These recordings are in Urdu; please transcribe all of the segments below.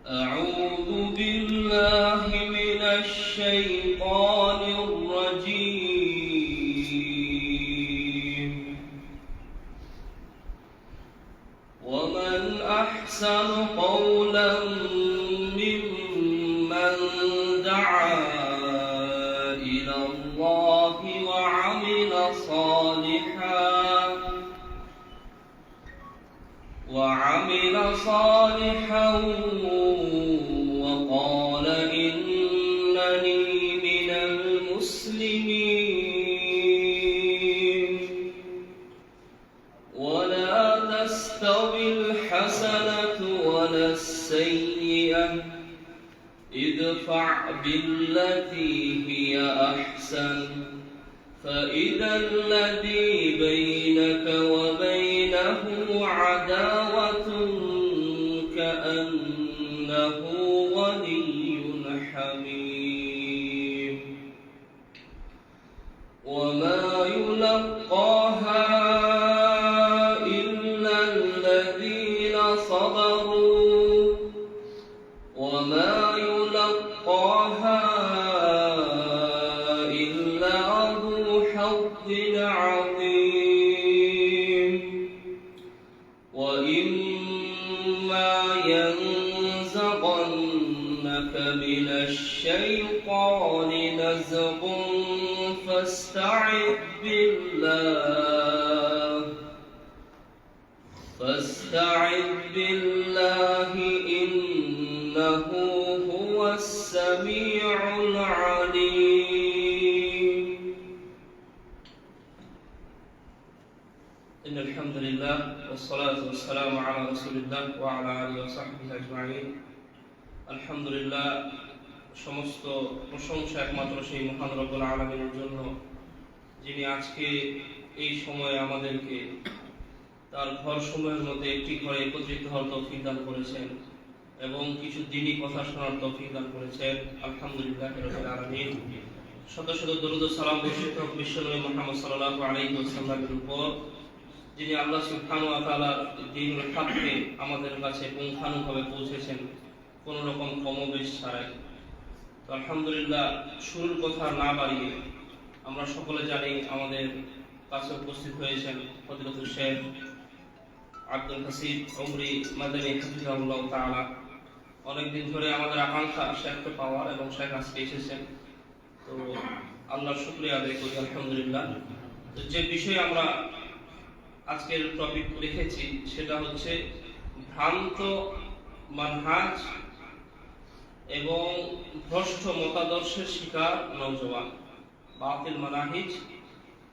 أعوذ بالله من الشيطان الرجيم ومن أحسن قولا ممن دعا إلى الله وعمل صالحا وقال إنني من المسلمين ولا تستوي الحسنة ولا السيئة ادفع بالتي هي أحسن فإذا الذي بينك وبينه عداوة كأنه ولي حميم وما يلقاها إلا الذين صبروا وما يلقاها إلا ذو حظ عظيم وإما ينزغنك من الشيطان نزغ فاستعذ بالله إنه هو السميع العليم. إن الحمد لله والصلاة والسلام على رسول الله وعلى آله وصحبه أجمعين. الحمد لله সমস্ত প্রশংসা একমাত্র সেই মহান রব্বুল আলামিনের জন্য, যিনি আজকে এই সময়ে আমাদেরকে তার ঘরসমূহের মধ্যে একটি ঘরে একত্রিত হওয়ার তৌফিক দান করেছেন এবং কিছু দ্বীনি কথা শোনার তৌফিক দান করেছেন। আলহামদুলিল্লাহ রাব্বিল আলামিন। শত শত দরুদ ও সালাম বর্ষিত হোক বিশ্বনবী মুহাম্মদ সাল্লাল্লাহু আলাইহি ওয়াসাল্লামের উপর, যিনি আল্লাহ সুবহানাহু ওয়া তাআলার দ্বীনুল হককে আমাদের কাছে পুঙ্খানুভাবে পৌঁছেছেন, কোনো রকম কমবেশ ছাড়াই। তো আলহামদুলিল্লাহ, শুরুর কথা না বাড়িয়ে আমরা সকলে জানি আমাদের কাছে উপস্থিত হয়েছেন ফজিলতুল শেখ আব্দুল হাসিব উমরি মাদানী হাফিজাহুল্লাহ তাআলা। অনেকদিন ধরে আমাদের আকাঙ্ক্ষা শেখকে পাওয়ার, এবং শেখ আজকে এসেছেন। তো আল্লাহর শুকরিয়া আদায় করি আলহামদুলিল্লাহ। তো যে বিষয়ে আমরা আজকের টপিক লিখেছি সেটা হচ্ছে ভ্রান্ত মানহাজ এবং ভ্রষ্ট মতাদর্শের শিকার নওজওয়ান, বাতিল মানাহিজ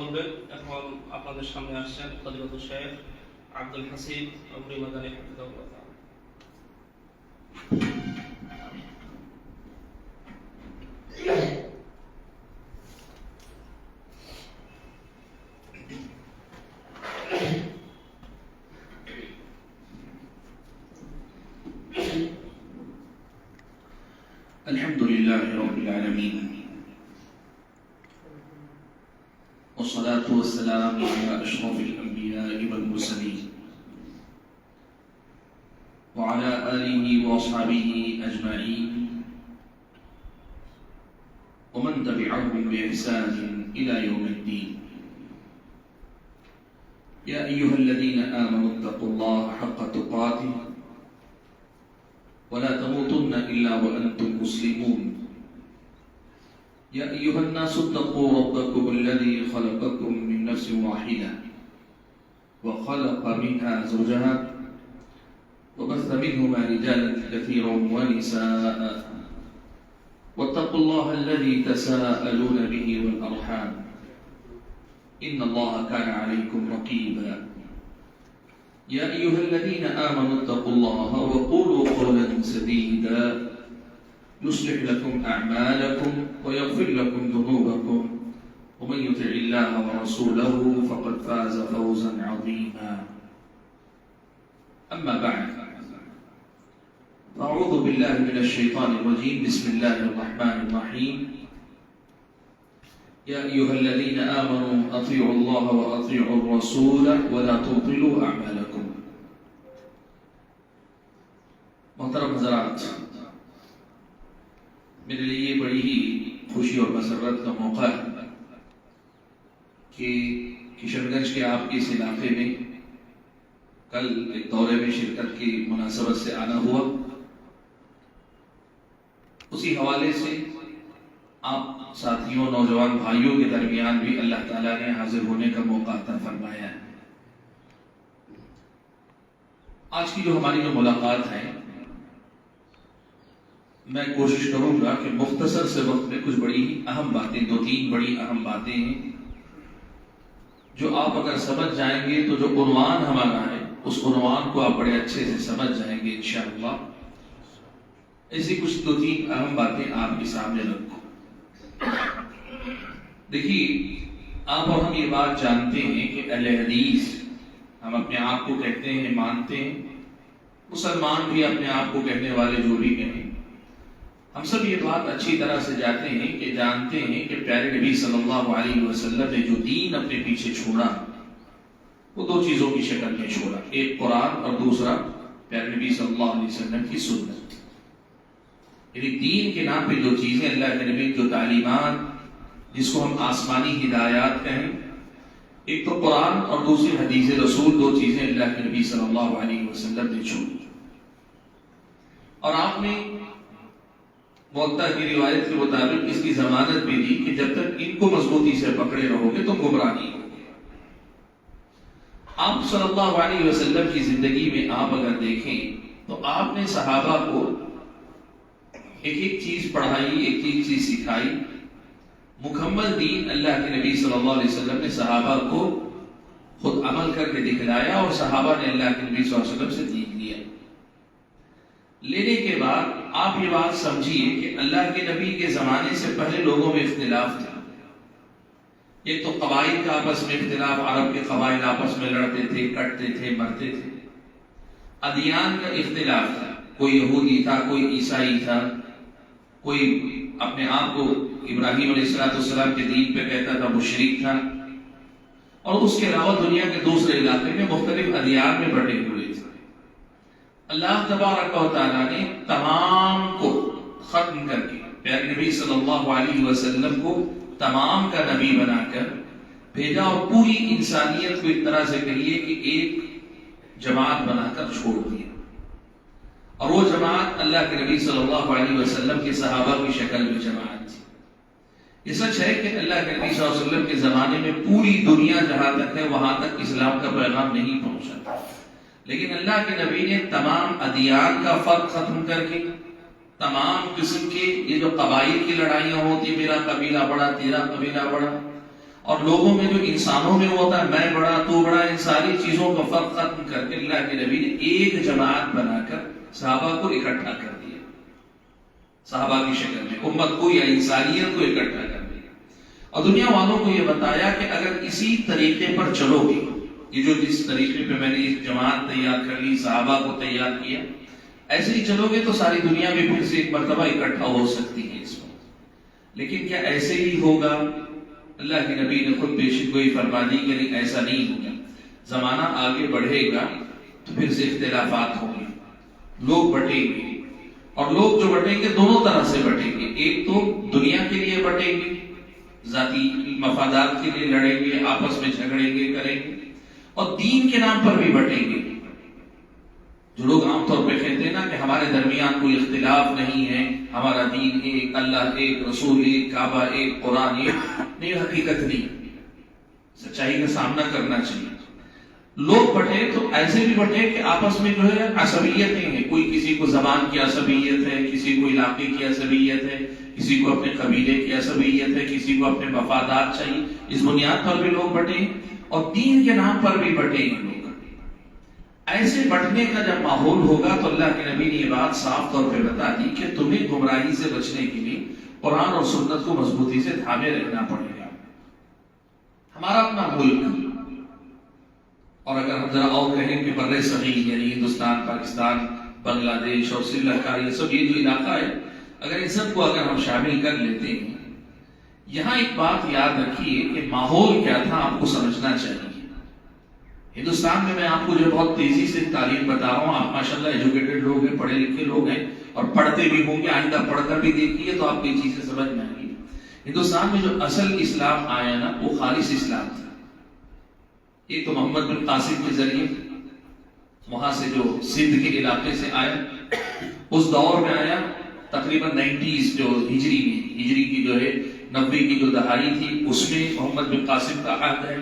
বলবেন। এখন আপনাদের সামনে আসছেন ফজিলতুল শেখ আব্দুল হাসিব উমরি মাদানী হাফিজাহুল্লাহ তাআলা। الحمد لله رب العالمين، والصلاة والسلام على أشرف الأنبياء والمرسلين وعلى آله وأصحابه أجمعين ومن تبعهم بإحسان إلى يوم الدين. يا أيها الذين آمنوا اتقوا الله حق تقاته ولا تموتن إلا وأنتم مسلمون. يا أيها الناس اتقوا ربكم الذي خلقكم من نفس واحدة وخلق منها زوجها وبث منهما رجالا كثيرا ونساء واتقوا الله الذي تساءلون به والأرحام إن الله كان عليكم رقيبا. يا أيها الذين آمنوا اتقوا الله وقولوا قولا سديدا يصلح لكم أعمالكم ويغفر لكم ذنوبكم ومن يطع الله ورسوله فقد فاز فوزا عظيما. أما بعد، أعوذ بالله من الشيطان الرجيم. بسم الله الرحمن الرحيم. يا أيها الذين آمنوا أطيعوا الله وأطيعوا الرسول ولا تبطلوا أعمالكم. محترم حضرات، میرے لیے بڑی ہی خوشی اور مسرت کا موقع ہے کہ کشن گنج کے آپ کے اس علاقے میں کل ایک دورے میں شرکت کی مناسبت سے آنا ہوا. اسی حوالے سے آپ ساتھیوں نوجوان بھائیوں کے درمیان بھی اللہ تعالیٰ نے حاضر ہونے کا موقع عطا فرمایا ہے. آج کی جو ہماری جو ملاقات ہے، میں کوشش کروں گا کہ مختصر سے وقت میں کچھ بڑی اہم باتیں، 2-3 بڑی اہم باتیں ہیں جو آپ اگر سمجھ جائیں گے تو جو عنوان ہمارا ہے اس عنوان کو آپ بڑے اچھے سے سمجھ جائیں گے انشاءاللہ. ایسی کچھ 2-3 اہم باتیں آپ کے سامنے رکھوں. دیکھیے، آپ اور ہم یہ بات جانتے ہیں کہ اہل حدیث ہم اپنے آپ کو کہتے ہیں، مانتے ہیں. مسلمان بھی اپنے آپ کو کہنے والے جو بھی کہیں، ہم سب یہ بات اچھی طرح سے جانتے ہیں کہ پیارے نبی صلی اللہ علیہ وسلم نے جو دین اپنے پیچھے چھوڑا وہ 2 چیزوں کی شکل میں چھوڑا. ایک قرآن اور دوسرا پیارے نبی صلی اللہ علیہ وسلم کی سنت. یعنی دین کے نام پہ جو چیزیں اللہ کے نبی، جو تعلیمات جس کو ہم آسمانی ہدایات کہیں، ایک تو قرآن اور دوسری حدیث رسول، 2 چیزیں اللہ کے نبی صلی اللہ علیہ وسلم نے چھوڑی. اور آپ نے موطا کی روایت کے مطابق اس کی ضمانت بھی دی کہ جب تک ان کو مضبوطی سے پکڑے رہو گے تو گمراہ نہیں ہوگے. آپ صلی اللہ علیہ وسلم کی زندگی میں آپ اگر دیکھیں تو آپ نے صحابہ کو ایک چیز پڑھائی، ایک چیز سکھائی. مکمل دین اللہ کے نبی صلی اللہ علیہ وسلم نے صحابہ کو خود عمل کر کے دکھلایا اور صحابہ نے اللہ کے نبی صلی اللہ علیہ وسلم سے دین لیا. لینے کے بعد آپ یہ بات سمجھیے کہ اللہ کے نبی کے زمانے سے پہلے لوگوں میں اختلاف تھا. ایک تو قبائل کا آپس میں اختلاف، عرب کے قبائل آپس میں لڑتے تھے، کٹتے تھے، مرتے تھے. ادیان کا اختلاف تھا، کوئی یہودی تھا، کوئی عیسائی تھا، کوئی اپنے آپ کو ابراہیم علیہ السلام کے دین پہ کہتا تھا، مشرک تھا. اور اس کے علاوہ دنیا کے دوسرے علاقے میں مختلف ادیان میں بٹے ہوئے تھے. اللہ تبارک و تعالیٰ نے تمام کو ختم کر کے پیارے نبی صلی اللہ علیہ وسلم کو تمام کا نبی بنا کر بھیجا اور پوری انسانیت کو ایک طرح سے کہیے کہ ایک جماعت بنا کر چھوڑ دیا. اور وہ جماعت اللہ کے نبی صلی اللہ علیہ وسلم کے صحابہ کی شکل میں جماعت تھی. یہ سچ ہے کہ اللہ کے نبی صلی اللہ علیہ وسلم کے زمانے میں پوری دنیا جہاں تک ہے وہاں تک اسلام کا پیغام نہیں پہنچا، لیکن اللہ کے نبی نے تمام ادیان کا فرق ختم کر کے تمام قسم کے یہ جو قبائل کی لڑائیاں ہوتی، میرا قبیلہ بڑا، تیرا قبیلہ بڑا، اور لوگوں میں جو انسانوں میں ہوتا ہے میں بڑا تو بڑا، ان ساری چیزوں کا فرق ختم کر کے اللہ کے نبی نے ایک جماعت بنا کر صحابہ کو اکٹھا کر دیا. صحابہ کی شکل میں امت کو یا انسانیت کو اکٹھا کر دیا اور دنیا والوں کو یہ بتایا کہ اگر اسی طریقے پر چلو گے، یہ جو جس طریقے پہ میں نے ایک جماعت تیار کر لی، صحابہ کو تیار کیا، ایسے ہی چلو گے تو ساری دنیا میں پھر سے ایک مرتبہ اکٹھا ہو سکتی ہے اس وقت. لیکن کیا ایسے ہی ہوگا؟ اللہ کے نبی نے خود پیشن گوئی فرما دی کہ نہیں، ایسا نہیں ہوگا. زمانہ آگے بڑھے گا تو پھر سے اختلافات ہوں گے، لوگ بٹیں گے، اور لوگ جو بٹیں گے دونوں طرح سے بٹیں گے. ایک تو دنیا کے لیے بٹیں گے، ذاتی مفادات کے لیے لڑیں گے، آپس میں جھگڑیں گے، کریں گے، اور دین کے نام پر بھی بٹیں گے. جو لوگ عام طور پہ کہتے ہیں نا کہ ہمارے درمیان کوئی اختلاف نہیں ہے، ہمارا دین ایک، اللہ ایک، رسول ایک، کعبہ ایک، قرآن ایک، نہیں، حقیقت نہیں. سچائی کا سامنا کرنا چاہیے. لوگ بٹے تو ایسے بھی بٹے کہ آپس میں جو ہے عصبیتیں ہیں. کوئی کسی کو زبان کی عصبیت ہے، کسی کو علاقے کی عصبیت ہے، کسی کو اپنے قبیلے کی عصبیت ہے، کسی کو اپنے مفادات چاہیے. اس بنیاد پر بھی لوگ بٹے ہیں اور دین کے نام پر بھی بٹے ہیں لوگ. ایسے بٹنے کا جب ماحول ہوگا تو اللہ کے نبی نے یہ بات صاف طور پہ بتا دی کہ تمہیں گمراہی سے بچنے کے لیے قرآن اور سنت کو مضبوطی سے تھامے رہنا پڑے گا. ہمارا اپنا ملک، اور اگر ہم ذرا اور کہیں کہ بر صغیر یعنی ہندوستان، پاکستان، بنگلہ دیش اور سری لنکا، یہ سب یہ جو علاقہ ہے، اگر ان سب کو اگر ہم شامل کر لیتے ہیں، یہاں ایک بات یاد رکھیے کہ ماحول کیا تھا آپ کو سمجھنا چاہیے. ہندوستان میں آپ کو جو بہت تیزی سے تعلیم بتا رہا ہوں، آپ ماشاءاللہ ایجوکیٹڈ لوگ ہیں، پڑھے لکھے لوگ ہیں اور پڑھتے بھی ہوں گے، آئندہ پڑھ کر بھی دیکھیے تو آپ کو یہ چیزیں سمجھ میں آئیں گی. ہندوستان میں جو اصل اسلام آیا نا وہ خالص اسلام تھا. ایک تو محمد بن قاسم کے ذریعے وہاں سے جو سندھ کے علاقے سے آیا، اس دور میں آیا تقریباً 90s جو ہجری کی جو ہے 90 کی جو دہائی تھی اس میں محمد بن قاسم کا عہد ہے.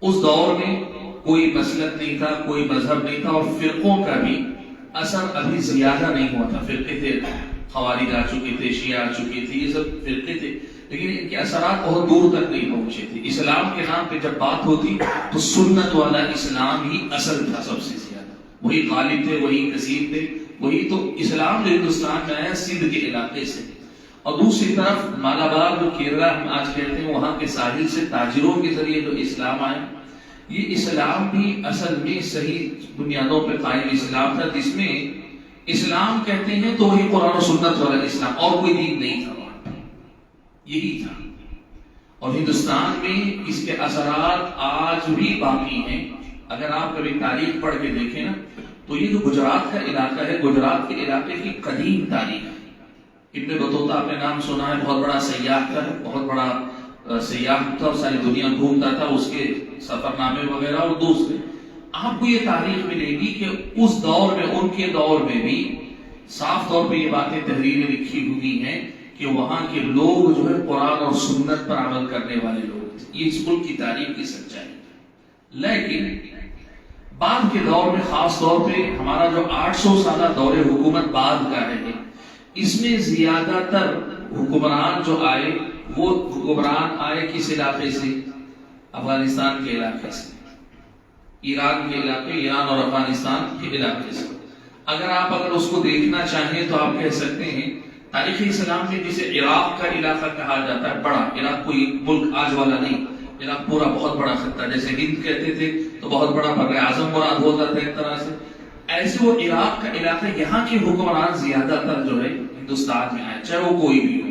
اس دور میں کوئی مسلک نہیں تھا، کوئی مذہب نہیں تھا اور فرقوں کا بھی اثر ابھی زیادہ نہیں ہوا تھا. فرقے تھے، خوارج آ چکے تھے، شیعہ آ چکے تھے، یہ سب فرقے تھے لیکن ان کے اثرات بہت دور تک نہیں پہنچے تھے. اسلام کے نام پہ جب بات ہوتی تو سنت والا اسلام ہی اصل تھا سب سے زیادہ. وہی غالب تھے، وہی کثیر تھے، وہی تو اسلام جو ہندوستان میں آیا سندھ کے علاقے سے. اور دوسری طرف مالابار جو کیرلا ہم آج کہتے ہیں وہاں کے ساحل سے تاجروں کے ذریعے جو اسلام آیا، یہ اسلام بھی اصل میں صحیح بنیادوں پہ قائم اسلام تھا جس میں اسلام کہتے ہیں تو وہی قرآن و سنت والا اسلام، اور کوئی دین نہیں تھا وہاں پہ، یہی تھا. اور ہندوستان میں اس کے اثرات آج بھی باقی ہیں. اگر آپ کبھی تاریخ پڑھ کے دیکھیں نا تو یہ جو گجرات کا علاقہ ہے، گجرات کے علاقے کی قدیم تاریخ. ابن بطوطہ آپ نے نام سنا ہے، بہت بڑا سیاح تھا، بہت بڑا سیاح تھا اور ساری دنیا گھومتا تھا. اس کے سفر نامے وغیرہ اور دوسرے آپ کو یہ تاریخ ملے گی کہ اس دور میں، ان کے دور میں بھی صاف طور پہ یہ باتیں تحریریں لکھی ہوئی ہیں کہ وہاں کے لوگ جو ہے قرآن اور سنت پر عمل کرنے والے لوگ تھے. یہ اس ملک کی تاریخ کی سچائی. لیکن بعد کے دور میں، خاص طور پہ ہمارا جو 800 سالہ دور حکومت بعد کا ہے، اس میں زیادہ تر حکمران جو آئے وہ حکمران آئے کس علاقے سے؟ افغانستان کے علاقے سے، ایران کے علاقے، ایران اور افغانستان کے علاقے سے. اگر اس کو دیکھنا چاہیں تو آپ کہہ سکتے ہیں تاریخ اسلام میں جسے عراق کا علاقہ کہا جاتا ہے، بڑا عراق کوئی ملک آج والا نہیں، عراق پورا بہت بڑا خطہ، جیسے ہند کہتے تھے تو بہت بڑا بر اعظم مراد ہوتا تھا ایک طرح سے. ایسے وہ عراق کا علاقہ، یہاں کے حکمران زیادہ تر جو ہے ہندوستان میں آئے، چاہے وہ کوئی بھی ہو،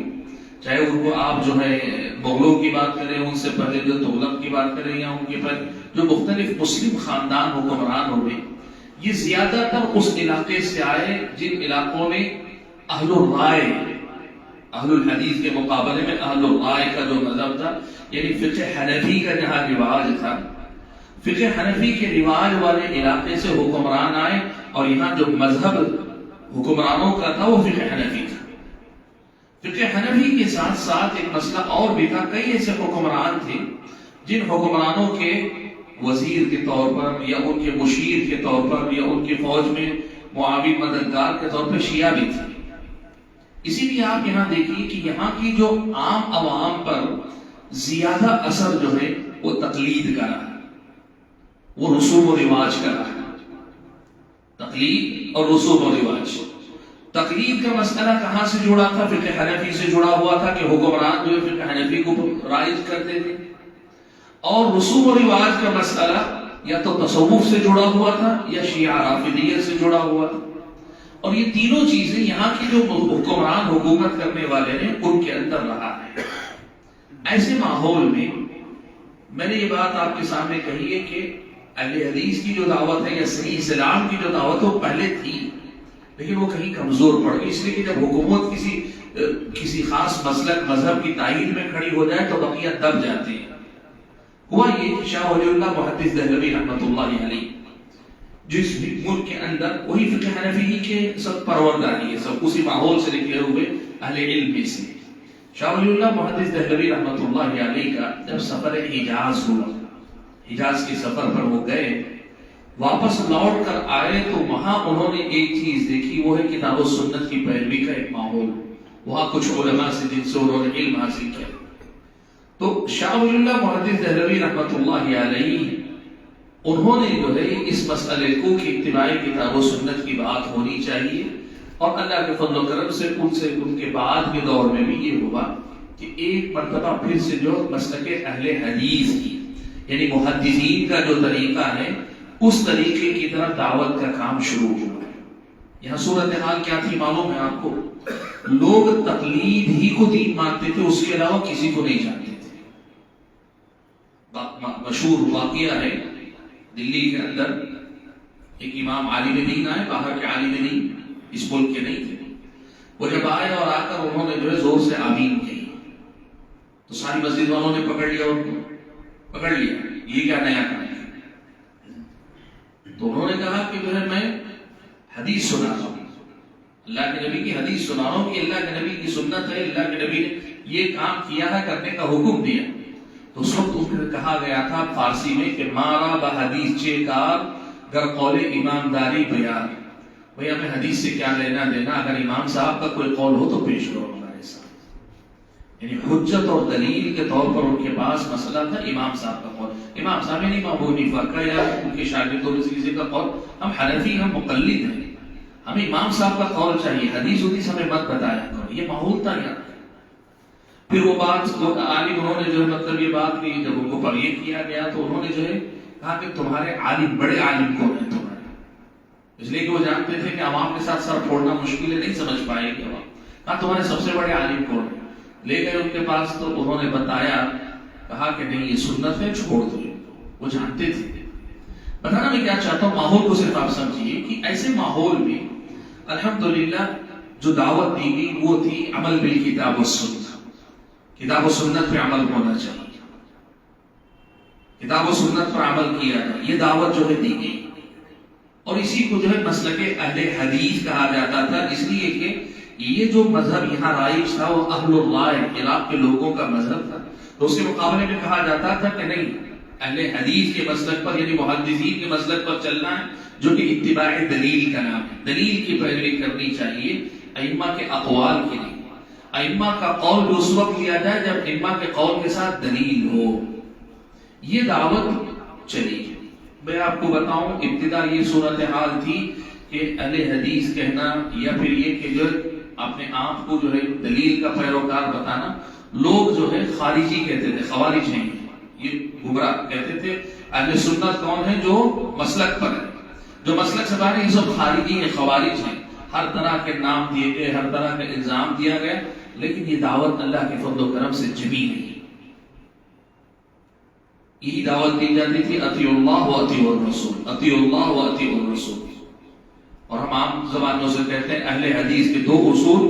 چاہے ان کو آپ جو ہے مغلوں کی بات کریں، ان سے پہلے جو تغلق کی بات کریں، یا ان کے پہلے جو مختلف مسلم خاندان حکمران ہوئے، یہ زیادہ تر اس علاقے سے آئے جن علاقوں میں اہل الرائے، اہل الحدیث کے مقابلے میں اہل الرائے کا جو مذہب تھا، یعنی فقہ حنفی کا جہاں رواج تھا، فقہ حنفی کے رواج والے علاقے سے حکمران آئے. اور یہاں جو مذہب حکمرانوں کا تھا وہ فقہ حنفی تھا. فقہ حنفی کے ساتھ ساتھ ایک مسئلہ اور بھی تھا. کئی ایسے حکمران تھے جن حکمرانوں کے وزیر کے طور پر یا ان کے مشیر کے طور پر یا ان کی فوج میں معاون مددگار کے طور پر شیعہ بھی تھے. اسی لیے آپ یہاں دیکھیے کہ یہاں کی جو عام عوام پر زیادہ اثر جو ہے وہ تقلید کا رہا، وہ رسوم و رواج کا رہا. تقلید اور رسوم و رواج. تقلید کا مسئلہ کہاں سے جڑا تھا؟ فقہ حنفی سے جڑا ہوا تھا کہ حکمران جو ہے فقہ حنفی کو رائج کرتے تھے. اور رسوم و رواج کا مسئلہ یا تو تصوف سے جڑا ہوا تھا یا شیعہ رافضیہ سے جڑا ہوا تھا. اور یہ تینوں چیزیں یہاں کی جو حکمران حکومت کرنے والے ہیں ان کے اندر رہا ہے. ایسے ماحول میں نے یہ بات آپ کے سامنے کہی ہے کہ اہل حدیث کی جو دعوت ہے یا صحیح اسلام کی جو دعوت ہے وہ پہلے تھی لیکن وہ کہیں کمزور پڑ گئی. اس لیے کہ جب حکومت کسی خاص مسلک مذہب کی تائید میں کھڑی ہو جائے تو بقیہ دب جاتے ہیں. ہوا یہ کہ شاہ ولی اللہ محدث دہلوی رحمۃ اللہ علیہ جس ملک کے اندر وہی فقہ حنفی ہی کے سب پروردگاری ہے، سب اسی ماحول سے نکلے ہوئے اہل علم میں سے. شاہ ولی اللہ محدث دہلوی رحمۃ اللہ علیہ کا جب سفر حجاز ہوا، حجاز کے سفر پر وہ گئے، واپس لوٹ کر آئے تو وہاں انہوں نے ایک چیز دیکھی، وہ ہے کتاب و سنت کی پیروی کا ایک ماحول. وہاں کچھ علماء سے جن سے انہوں نے علم حاصل کیا. تو شاہ ولی اللہ محدث دہلوی رحمۃ اللہ علیہ انہوں نے جو ہے اس مسئلے کو کہ اتباع کتاب و سنت کی بات ہونی چاہیے. اور اللہ کے فضل و کرم سے ان کے بعد کے دور میں بھی یہ ہوا کہ ایک مرتبہ پھر سے جو مسلک اہل حدیث کی یعنی محدثین کا جو طریقہ ہے اس طریقے کی طرف دعوت کا کام شروع ہوا. یہاں صورتحال کیا تھی معلوم ہے آپ کو؟ لوگ تقلید ہی کو دین مانتے تھے، اس کے علاوہ کسی کو نہیں جانتے تھے۔ مشہور واقعہ ہے دلی کے اندر، ایک امام عالم دین آئے، باہر کے عالم دین، اس ملک کے نہیں تھے۔ وہ جب آئے اور آ کر انہوں نے جو ہے زور سے آمین کہی تو ساری مسجد والوں نے پکڑ لیا، ان کو پکڑ لیا، یہ کیا نیا کام ہے؟ تو انہوں نے کہا کہ جو ہے میں حدیث سنا رہا ہوں، اللہ کے نبی کی حدیث سنا رہا ہوں کہ اللہ کے نبی کی سنت ہے، اللہ کے نبی نے یہ کام کیا ہے، کرنے کا حکم دیا۔ تو اس وقت ان کو کہا گیا تھا فارسی میں کہ مارا بحدیث چے کار گر قول ایمانداری بیان، بھئی ہمیں حدیث سے کیا لینا دینا، اگر امام صاحب کا کوئی قول ہو تو پیش کرو ہمارے ساتھ۔ یعنی حجت اور دلیل کے طور پر ان کے پاس مسئلہ تھا امام صاحب کا قول، امام صاحب نہیں امام ابو حنیفہ کا یا ان کے شاگردوں میں سے کسی کا قول، ہم حنفی ہم مقلد ہیں، ہمیں امام صاحب کا قول چاہیے، حدیث ہمیں مت بتایا کرو۔ یہ ماحول تھا یہاں۔ پھر وہ بات عالم انہوں نے جو ہے مطلب یہ بات کی، جب ان کو پر یہ کیا گیا تو انہوں نے جو ہے کہا کہ تمہارے عالم بڑے عالم کون ہیں تمہارے، اس لیے کہ وہ جانتے تھے کہ عوام کے ساتھ سر پھوڑنا مشکل ہے، نہیں سمجھ پائے گی عوام، کہا تمہارے سب سے بڑے عالم کون ہیں؟ لے گئے ان کے پاس تو انہوں نے بتایا، کہا کہ نہیں یہ سنت ہے، چھوڑ دو۔ وہ جانتے تھے۔ بتانا میں کیا چاہتا ہوں، ماحول کو صرف آپ سمجھیے کہ ایسے ماحول میں الحمدللہ جو دعوت دی گئی وہ تھی عمل بالکتاب و سنت، کتاب و سنت پہ عمل ہونا چاہیے، کتاب و سنت پر عمل کیا جائے، یہ دعوت جو ہے دی گئی۔ اور اسی کو جو ہے مسلک اہل حدیث کہا جاتا تھا، اس لیے کہ یہ جو مذہب یہاں رائج تھا وہ اہل اللہ عراق کے لوگوں کا مذہب تھا، تو اس کے مقابلے میں کہا جاتا تھا کہ نہیں اہل حدیث کے مسلک پر یعنی محدثین کے مسلک پر چلنا ہے، جو کہ اتباع دلیل کا نام ہے، دلیل کی پیروی کرنی چاہیے، ائمہ کے اقوال کی نہیں۔ ائمہ کا قول بھی اس وقت لیا جائے جب ائمہ کے قول کے ساتھ دلیل ہو، یہ دعوت چلی۔ میں آپ کو بتاؤں ابتدا یہ صورتحال تھی کہ اہل حدیث کہنا یا پھر یہ کہ جو اپنے آپ کو جو ہے دلیل کا پیروکار بتانا، لوگ جو ہے خارجی کہتے تھے، خوارج ہیں، یہ گمراہ کہتے تھے۔ اہل سنت کون ہے؟ جو مسلک پر ہے، جو مسلک سے باہر، یہ سب خارجی ہیں، خوارج ہیں، ہر طرح کے نام دیے گئے، ہر طرح کا الزام دیا گیا، لیکن یہ دعوت اللہ کے فضل و کرم سے جمی نہیں۔ یہی دعوت دی جاتی تھی اطیع اللہ و اطیع الرسول، اطیع اللہ و اطیع الرسول۔ اور ہم عام زبانوں سے کہتے ہیں اہل حدیث کے دو اصول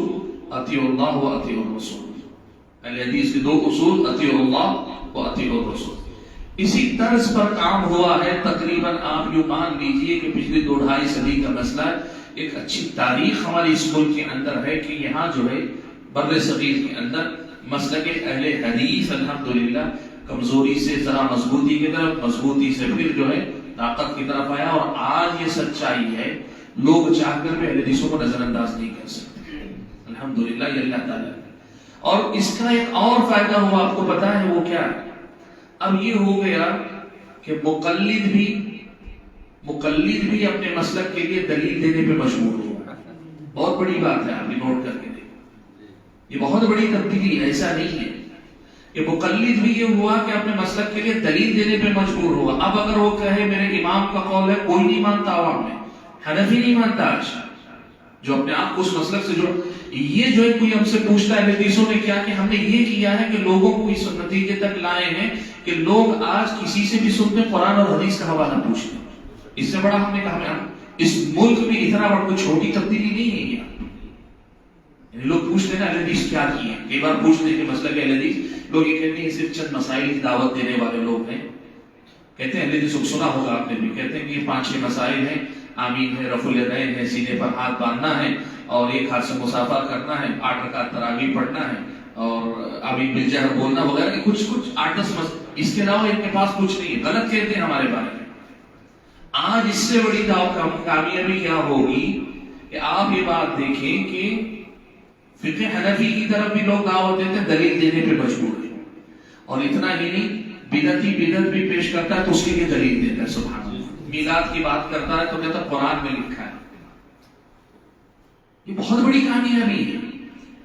اطیع اللہ و اطیع الرسول، اہل حدیث کے دو اصول اطیع اللہ و اطیع الرسول۔ اسی طرز پر کام ہوا ہے تقریباً، آپ یوں مان لیجئے کہ پچھلی 2-2.5 صدی کا مسئلہ ہے۔ ایک اچھی تاریخ ہماری اس ملک کے اندر ہے کہ یہاں جو ہے بر صغیر کے اندر مسلک اہل حدیث الحمدللہ کمزوری سے ذرا مضبوطی کی طرف، مضبوطی سے پھر جو ہے طاقت کی طرف آیا، اور آج یہ سچائی ہے لوگ چاہ کر بھی اہل حدیثوں کو نظر انداز نہیں کر سکتے، الحمدللہ یہ اللہ تعالیٰ۔ اور اس کا ایک اور فائدہ ہوا، آپ کو پتا ہے وہ کیا ہے؟ اب یہ ہو گیا کہ مقلد بھی اپنے مسلک کے لیے دلیل دینے پہ مجبور ہوا۔ بہت بڑی بات ہے، آپ نے نوٹ کر کے دیکھیں، یہ بہت بڑی تبدیلی ہے۔ ایسا نہیں ہے کہ مقلد بھی یہ ہوا کہ اپنے مسلک کے لیے دلیل دینے پہ مجبور ہوا۔ اب اگر وہ کہے میرے امام کا قول ہے، کوئی نہیں مانتا عوام میں، حنفی نہیں مانتا آج، جو اپنے آپ کو اس مسلک سے جو یہ جو ہے کوئی ہم سے پوچھتا ہے حدیثوں نے کیا کہ ہم نے یہ کیا ہے کہ لوگوں کو اس نتیجے تک لائے ہیں کہ لوگ آج کسی سے بھی سنتے قرآن اور حدیث کا حوالہ پوچھتے ہیں۔ اس سے بڑا ہم نے کہا اس ملک میں اتنا بڑا کوئی چھوٹی تبدیلی نہیں ہے یہ۔ لوگ پوچھتے ہیں اہل حدیث کیا کیے، کئی بار پوچھتے ہیں کہ مسئلہ اہل حدیث، لوگ یہ کہتے ہیں صرف چند مسائل کی دعوت دینے والے لوگ ہیں۔ کہتے ہیں اہل حدیث کو سنا ہوگا آپ نے بھی، کہتے ہیں کہ یہ 5-6 مسائل ہیں، آمین ہے، رفع الیدین ہے، سینے پر ہاتھ باندھنا ہے، اور ایک ہاتھ سے مصافحہ کرنا ہے، 8 رکعت تراویح پڑھنا ہے، اور آمین بالجہر بولنا وغیرہ، کچھ 8-10 اس کے علاوہ ان کے پاس کچھ نہیں ہے۔ غلط کہتے ہیں ہمارے بارے میں۔ آج اس سے بڑی کامیابی کیا ہوگی کہ آپ یہ بات دیکھیں کہ فقہ حنفی کی طرف بھی لوگ دعوت دیتے ہیں، دلیل دینے پہ مجبور ہیں، اور اتنا ہی نہیں، بدعت بھی پیش کرتا ہے تو اس کے لیے دلیل دیتا ہے، سبحان اللہ۔ میلاد کی بات کرتا ہے تو کہتا ہے قرآن میں لکھا ہے۔ یہ بہت بڑی کامیابی ہے،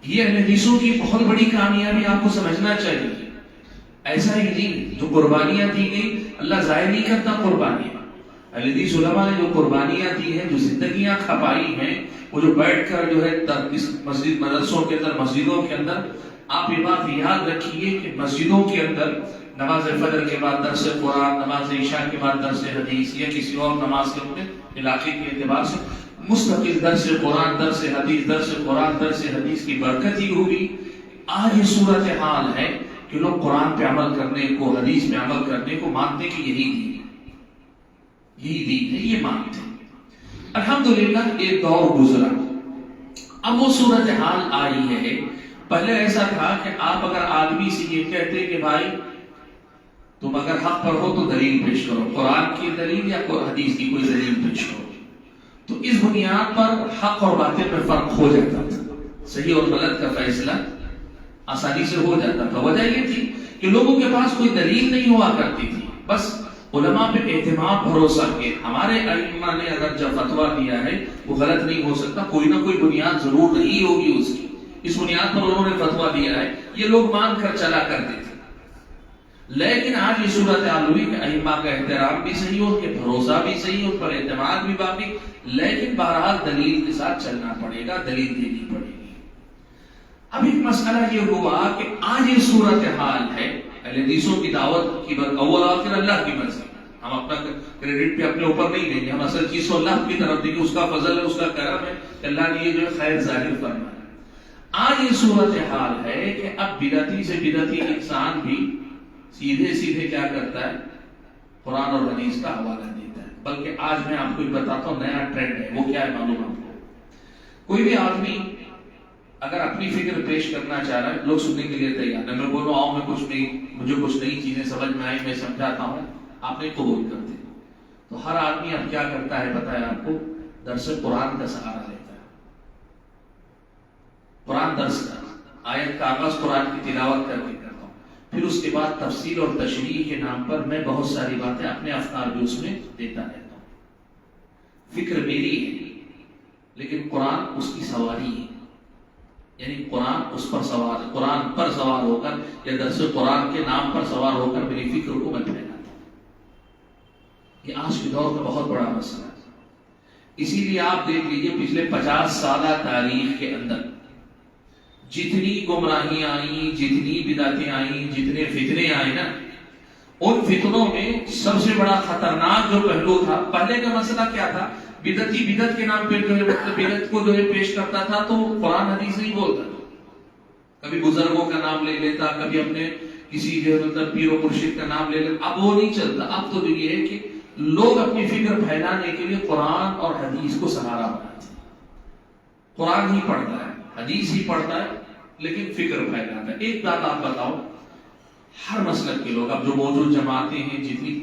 یہ اہل حدیثوں کی بہت بڑی کامیابی، آپ کو سمجھنا چاہیے۔ ایسا ہی نہیں، جو قربانیاں دی گئی اللہ ضائع نہیں کرتا قربانیاں، اہل حدیث علماء نے جو قربانیاں دی ہیں، جو زندگیاں کھپائی ہیں، وہ جو بیٹھ کر جو ہے اس مسجد مدرسوں کے اندر، مسجدوں کے اندر، آپ یہ بات یاد رکھیے کہ مسجدوں کے اندر نماز فجر کے بعد درس قرآن، نماز عشاء کے بعد درس حدیث یا کسی اور نماز کے اپنے علاقے کے اعتبار سے مستقل درس قرآن، درس حدیث، درس قرآن، درس حدیث کی برکت ہی ہوگی۔ آج یہ صورتحال ہے کہ لوگ قرآن پہ عمل کرنے کو، حدیث پہ عمل کرنے کو مانتے کہ یہی دین ہے، یہی دین ہے، یہ مانتے ہیں۔ الحمدللہ ایک دور گزرا، اب وہ صورتحال آئی ہے۔ پہلے ایسا تھا کہ آپ اگر آدمی سے یہ کہتے کہ بھائی تم اگر حق پر ہو تو دلیل پیش کرو، قرآن کی دلیل یا حدیث کی کوئی دلیل پیش کرو، تو اس بنیاد پر حق اور باطل میں فرق ہو جاتا تھا، صحیح اور غلط کا فیصلہ آسانی سے ہو جاتا تھا۔ وجہ یہ تھی کہ لوگوں کے پاس کوئی دلیل نہیں ہوا کرتی تھی، بس علماء پہ اعتماد بھروسہ کہ ہمارے ائمہ نے اگر جب فتویٰ دیا ہے وہ غلط نہیں ہو سکتا، کوئی نہ کوئی بنیاد ضرور نہیں ہوگی اس کی، اس بنیاد پر انہوں نے فتویٰ دیا ہے، یہ لوگ مان کر چلا کرتے تھے۔ لیکن آج یہ صورتحال ہوئی کہ ائمہ کا احترام بھی صحیح ہو، کہ بھروسہ بھی صحیح ہو، پر اعتماد بھی باقی، لیکن بہرحال دلیل کے ساتھ چلنا پڑے گا، دلیل دینی پڑے گی۔ اب ایک مسئلہ یہ ہوا کہ آج یہ صورتحال ہے، اہل حدیثوں کی دعوت کی اول آخر اللہ کی مرضی، ہم اپنا کریڈٹ پہ اپنے اوپر نہیں دیں گے، ہم اصل چیز کو اللہ کی طرف دیں گے، اس کا فضل ہے، اس کا کرم ہے کہ اللہ نے یہ جو خیر ظاہر فرمایا۔ آج یہ صورتحال ہے کہ اب بدعتی سے بدعتی انسان بھی سیدھے سیدھے کیا کرتا ہے، قرآن اور حدیث کا حوالہ دیتا ہے۔ بلکہ آج میں آپ کو بتاتا ہوں نیا ٹرینڈ ہے، وہ کیا ہے معلوم آپ کو؟ کوئی بھی آدمی اگر اپنی فکر پیش کرنا چاہ رہا ہے، لوگ سننے کے لیے تیار ہے، میں بولوں آؤ میں کچھ نہیں، مجھے کچھ نئی چیزیں سمجھ میں آئی، میں سمجھاتا ہوں، آپ نہیں قبول کرتے، تو ہر آدمی اب کیا کرتا ہے پتہ ہے آپ کو؟ درس قرآن کا سہارا لیتا ہے، قرآن درس کا، آیت کا آغاز قرآن کی تلاوت کر کے کرتا ہوں، پھر اس کے بعد تفسیر اور تشریح کے نام پر میں بہت ساری باتیں اپنے افکار بھی اس میں دیتا رہتا ہوں۔ فکر میری ہے لیکن قرآن اس کی سواری ہے، یعنی قرآن اس پر سوار، قرآن پر سوار ہو کر یا درس قرآن کے نام پر سوار ہو کر میری فکر کو میں پھیلاتا ہوں۔ یہ آج کے دور کا بہت بڑا مسئلہ ہے۔ اسی لیے آپ دیکھ لیجئے پچھلے 50 سالہ تاریخ کے اندر جتنی گمراہیاں آئیں، جتنی بدعتیں آئیں، جتنے فتنے آئے نا، ان فتنوں میں سب سے بڑا خطرناک جو پہلو تھا، پہلے کا مسئلہ کیا تھا؟ بدعتی بدعت کے نام پہ جو ہے بدعت کو جو ہے پیش کرتا تھا تو قرآن حدیث نہیں بولتا، کبھی بزرگوں کا نام لے لیتا، کبھی اپنے کسی جو مطلب پیر و مرشد کا نام لے لیتا۔ اب وہ نہیں چلتا، اب تو یہ ہے کہ لوگ اپنی فکر پھیلانے کے لیے قرآن اور حدیث کو سہارا بناتے ہیں، قرآن ہی پڑھتا ہے، حدیث ہی پڑھتا ہے، لیکن فکر پھیلاتا ہے۔ ایک بات آپ بتاؤ، ہر مسلک کے لوگ اب جو موجود جماعتیں ہیں، جتنی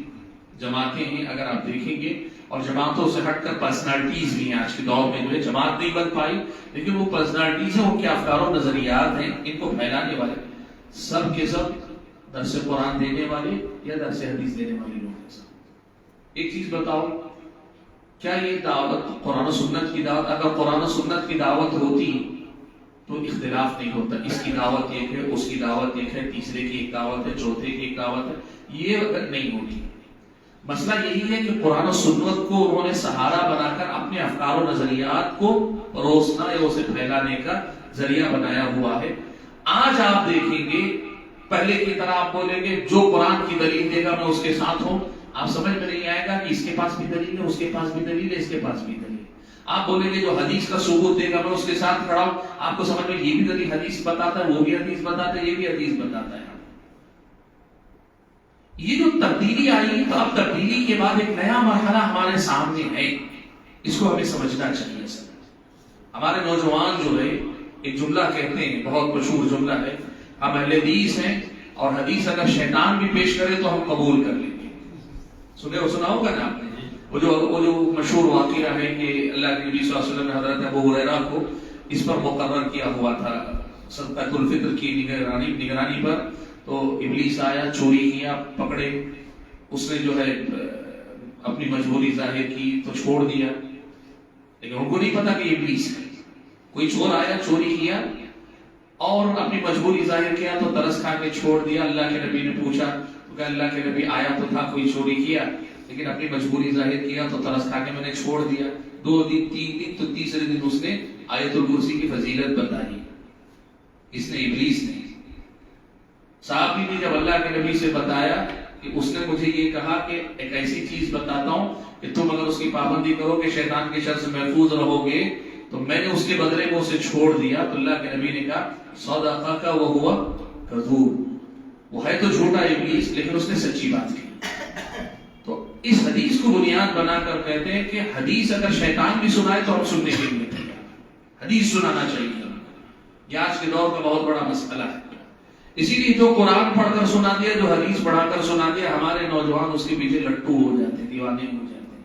جماعتیں ہیں، اگر آپ دیکھیں گے، اور جماعتوں سے ہٹ کر پرسنالٹیز بھی ہیں آج کے دور میں، جو ہے جماعت نہیں بن پائی لیکن وہ پرسنالٹیز ہیں، ان کے افکار و نظریات ہیں، ان کو پھیلانے والے سب کے سب درس قرآن دینے والے یا درس حدیث دینے والے لوگ ہیں۔ ایک چیز بتاؤ، کیا یہ دعوت قرآن و سنت کی دعوت، اگر قرآن و سنت کی دعوت ہوتی تو اختلاف نہیں ہوتا، اس کی دعوت ایک ہے، اس کی دعوت ایک ہے، تیسرے کی ایک دعوت ہے، چوتھے کی ایک دعوت ہے، یہ اگر نہیں ہوتی۔ مسئلہ یہی ہے کہ قرآن و سنت کو انہوں نے سہارا بنا کر اپنے افکار و نظریات کو پروسنا یا اسے پھیلانے کا ذریعہ بنایا ہوا ہے۔ آج آپ دیکھیں گے پہلے کی طرح آپ بولیں گے جو قرآن کی دلیل دے گا میں اس کے ساتھ ہوں، آپ سمجھ میں نہیں آئے گا کہ اس کے پاس بھی دلیل ہے، اس کے پاس بھی دلیل ہے، اس کے پاس بھی دلیل ہے۔ آپ بولیں گے جو حدیث کا ثبوت دے گا میں اس کے ساتھ کھڑا ہوں، آپ کو سمجھ میں یہ بھی دلیل حدیث بتاتا ہے، وہ بھی حدیث بتاتا ہے، یہ بھی حدیث بتاتا ہے۔ یہ جو تبدیلی آئی، تو اب تبدیلی کے بعد ایک نیا مرحلہ ہمارے سامنے ہے، اس کو ہمیں سمجھنا چاہیے۔ ہمارے نوجوان جو ہے ایک جملہ کہتے ہیں، بہت مشہور جملہ ہے، ہم اہل حدیث ہیں اور حدیث اگر شیطان بھی پیش کرے تو ہم قبول کر لیں گے۔ سنا ہوگا نا آپ نے وہ جو مشہور واقعہ ہے کہ اللہ کے نبی صلی اللہ علیہ وسلم نے حضرت ابو ہریرہ کو اس پر مقرر کیا ہوا تھا صدقۃ الفطر کی نگرانی پر، تو ابلیس آیا، چوری کیا، پکڑے، اس نے جو ہے اپنی مجبوری ظاہر کی تو چھوڑ دیا، لیکن ان کو نہیں پتا کہ ابلیس ہے۔ کوئی چور آیا، چوری کیا اور اپنی مجبوری ظاہر کیا تو ترس کھا کے چھوڑ دیا۔ اللہ کے نبی نے پوچھا تو کہ اللہ کے نبی آیا تو تھا، کوئی چوری کیا؟ لیکن اپنی مجبوری ظاہر کیا تو ترس کھا کے میں نے چھوڑ دیا. 2 دن 3 دن تو تیسرے دن اس نے آیت الکرسی کی فضیلت بتائی. اس نے ابلیس نے صحابی نے جب اللہ کے نبی سے بتایا کہ اس نے مجھے یہ کہا کہ ایک ایسی چیز بتاتا ہوں کہ تم اگر اس کی پابندی کرو کہ شیطان کے شر سے محفوظ رہو گے, تو میں نے اس کے بدلے میں اسے چھوڑ دیا. تو اللہ کے نبی نے کہا صدقک وہو کذوب, وہ ہے تو جھوٹا ابلیس لیکن اس نے سچی بات کی. تو اس حدیث کو بنیاد بنا کر کہتے ہیں کہ حدیث اگر شیطان بھی سنائے تو ہم سننے کے لیے تیار, حدیث سنانا چاہیے. یہ آج کے دور کا بہت بڑا مسئلہ ہے. اسی لیے جو قرآن پڑھ کر سنا دیا, جو حدیث پڑھا کر سنا دیا, ہمارے نوجوان اس کے پیچھے لٹو ہو جاتے ہیں, دیوانے ہو جاتے ہیں.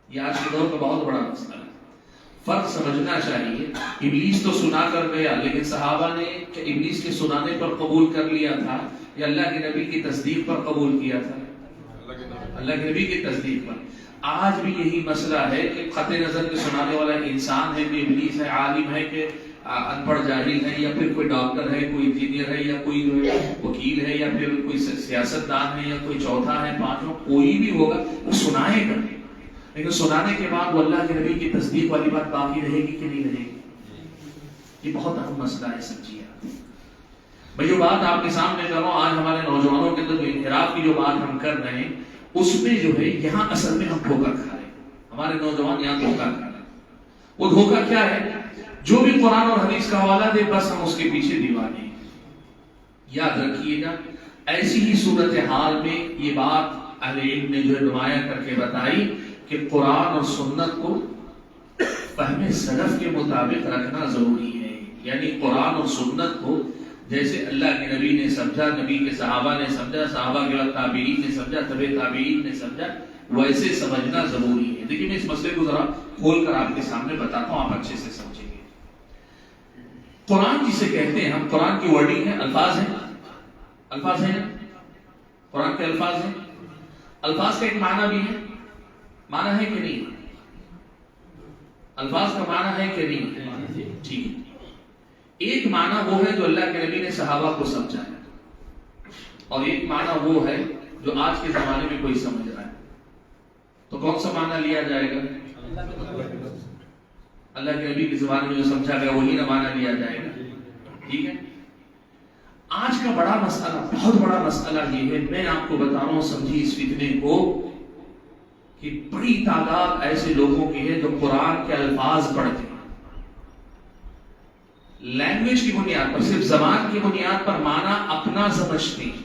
یہ آج کے دور کا بہت بڑا مسئلہ ہے. فرق سمجھنا چاہیے. ابلیس تو سنا کر گیا, لیکن صحابہ نے کہ ابلیس کے سنانے پر قبول کر لیا تھا یا اللہ کے نبی کی تصدیق پر قبول کیا تھا؟ اللہ کے نبی کی تصدیق پر. آج بھی یہی مسئلہ ہے کہ قطع نظر کے سنانے والا انسان ہے کہ ابلیس ہے, عالم ہے کہ ان پڑھ جاہل ہے, یا پھر کوئی ڈاکٹر ہے, کوئی انجینئر ہے, یا کوئی وکیل ہے, یا پھر کوئی سیاست دان ہے, یا کوئی چوتھا ہے, پانچواں, کوئی بھی ہوگا وہ سنائے گا. لیکن سنانے کے بعد وہ اللہ کے نبی کی تصدیق والی بات باقی رہے گی کہ نہیں رہے گی؟ یہ بہت اہم مسئلہ ہے. سمجھیے میں جو بات آپ کے سامنے کر رہا ہوں, آج ہمارے نوجوانوں کے اندر جو انحراف کی جو بات ہم کر رہے ہیں, اس میں جو ہے یہاں اصل میں ہم دھوکہ کھا رہے ہیں. ہمارے نوجوان یہاں دھوکہ کھا رہے ہیں. وہ دھوکہ کیا ہے؟ جو بھی قرآن اور حدیث کا حوالہ دے بس ہم اس کے پیچھے دیوانے ہیں. یاد رکھیے گا, ایسی ہی صورتحال میں یہ بات اہل علم نے جو ہے نمایاں کر کے بتائی کہ قرآن اور سنت کو فہم سلف کے مطابق رکھنا ضروری ہے. یعنی قرآن اور سنت کو جیسے اللہ کے نبی نے سمجھا, نبی کے صحابہ نے سمجھا, صحابہ کے بعد تابعین نے سمجھا, تبع تابعین نے سمجھا, ویسے سمجھنا ضروری ہے. دیکھیے میں اس مسئلے کو ذرا کھول کر آپ کے سامنے بتاتا ہوں, آپ اچھے سے سمجھیں گے. قرآن جسے کہتے ہیں ہم, قرآن کی ورڈنگ ہے, الفاظ ہیں, الفاظ ہیں, قرآن کے الفاظ ہیں. الفاظ کا ایک معنی بھی ہے, معنی ہے کہ نہیں؟ الفاظ کا معنی ہے کہ نہیں؟ ٹھیک. ایک معنی وہ ہے جو اللہ کے نبی نے صحابہ کو سمجھایا, اور ایک معنی وہ ہے جو آج کے زمانے میں کوئی سمجھ رہا ہے. تو کون سا معنی لیا جائے گا؟ اللہ کے نبی کی زبان میں جو سمجھا گیا وہی نہ معنی لیا جائے گا. ٹھیک ہے. آج کا بڑا مسئلہ, بہت بڑا مسئلہ یہ ہے, میں آپ کو بتا رہا ہوں, سمجھی اس فتنے کو, کہ بڑی تعداد ایسے لوگوں کی ہے جو قرآن کے الفاظ پڑھتے ہیں, لینگویج کی بنیاد پر, صرف زبان کی بنیاد پر معنی اپنا سمجھتے ہیں.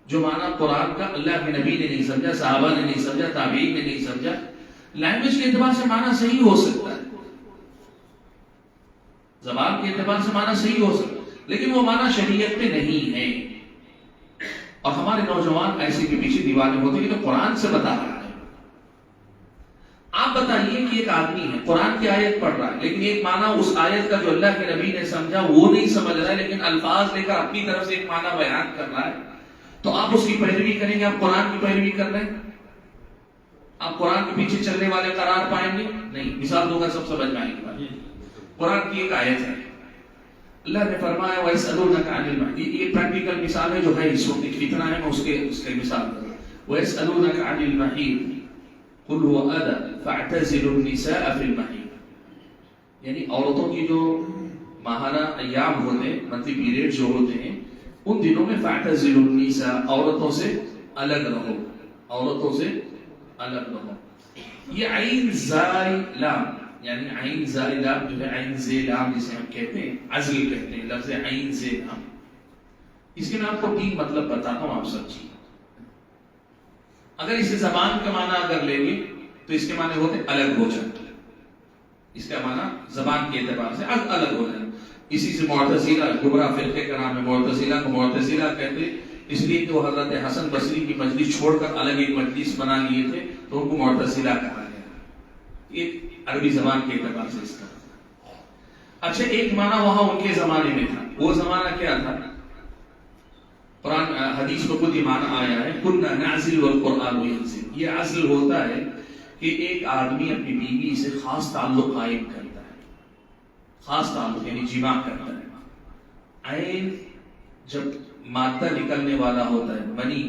جو معنی قرآن کا اللہ کے نبی نے نہیں سمجھا, صحابہ نے نہیں سمجھا, تابعین نے نہیں سمجھا. لینگویج کے اعتبار سے معنی صحیح ہو سکتا ہے, زبان کے اعتبار سے معنی صحیح ہو سکتا ہے, لیکن وہ معنی شریعت میں نہیں ہے. اور ہمارے نوجوان ایسے کے پیچھے دیوانے ہوتے ہیں کہ تو قرآن سے بتا رہا ہے. آپ بتائیے کہ ایک آدمی ہے, قرآن کی آیت پڑھ رہا ہے, لیکن ایک معنی اس آیت کا جو اللہ کے نبی نے سمجھا وہ نہیں سمجھ رہا ہے, لیکن الفاظ لے کر اپنی طرف سے ایک معنی بیان کر رہا ہے. تو آپ اس کی پیروی کریں گے؟ آپ قرآن کی پیروی کر رہے ہیں؟ آپ قرآن کے پیچھے چلنے والے قرار پائیں گے؟ نہیں. مثال دو گا, سب سمجھ میں آئے گی. قرآن کی ایک آیت ہے, اللہ نے فرمایا وَيَسْأَلُونَكَ عَنِ الْمَحِيضِ. یہ پریکٹیکل مثال ہے جو ہے اس وقت ایک فتنہ ہے, میں اس کے مثال دوں. وَيَسْأَلُونَكَ عَنِ الْمَحِيضِ قُلْ هُوَ أَذًى فَاعْتَزِلُوا النِّسَاءَ فِي الْمَحِيضِ. یعنی عورتوں کی جو ماہانہ ایام ہوتے ہیں, منتھلی پیریڈ جو ہوتے ہیں, ان دنوں میں فَاعْتَزِلُوا النِّسَاءَ, عورتوں سے الگ رہو, عورتوں سے الگ رہو. یہ عین زائی لام, یعنی عین زائی لام جو ہے عین زے لام جسے ہم کہتے ہیں, عزل کہتے ہیں, لفظ عین زے لام. اس کے میں آپ کو 3 مطلب بتاتا ہوں, آپ سمجھیے. اگر اسے زبان کا معنی اگر لیں گے تو اس کے معنی ہوتے الگ ہو جانا, اس کا معنی زبان کے اعتبار سے الگ ہو جانا. اسی سے معتزلہ, گمراہ فرقے کا نام ہے معتزلہ, کو معتزلہ کہتے ہیں اس لیے کہ وہ حضرت حسن بصری کی مجلس چھوڑ کر الگ ایک مجلس بنا لیے تھے, تو ان کو معتزلہ کہا گیا. یہ عربی زبان کے اعتبار سے اس کا. اچھا, ایک معنی وہاں ان کے زمانے میں تھا, وہ زمانہ کیا تھا؟ قرآن حدیث کو خود یہ معنی آیا ہے, كُنَّا نَعْزِلُ وَالْقُرْآنُ يَنزِلُ. یہ عزل ہوتا ہے کہ ایک آدمی اپنی بیوی سے خاص تعلق قائم کرتا ہے, خاص تعلق یعنی جماع کرتا ہے. عین جب مادہ نکلنے والا ہوتا ہے, منی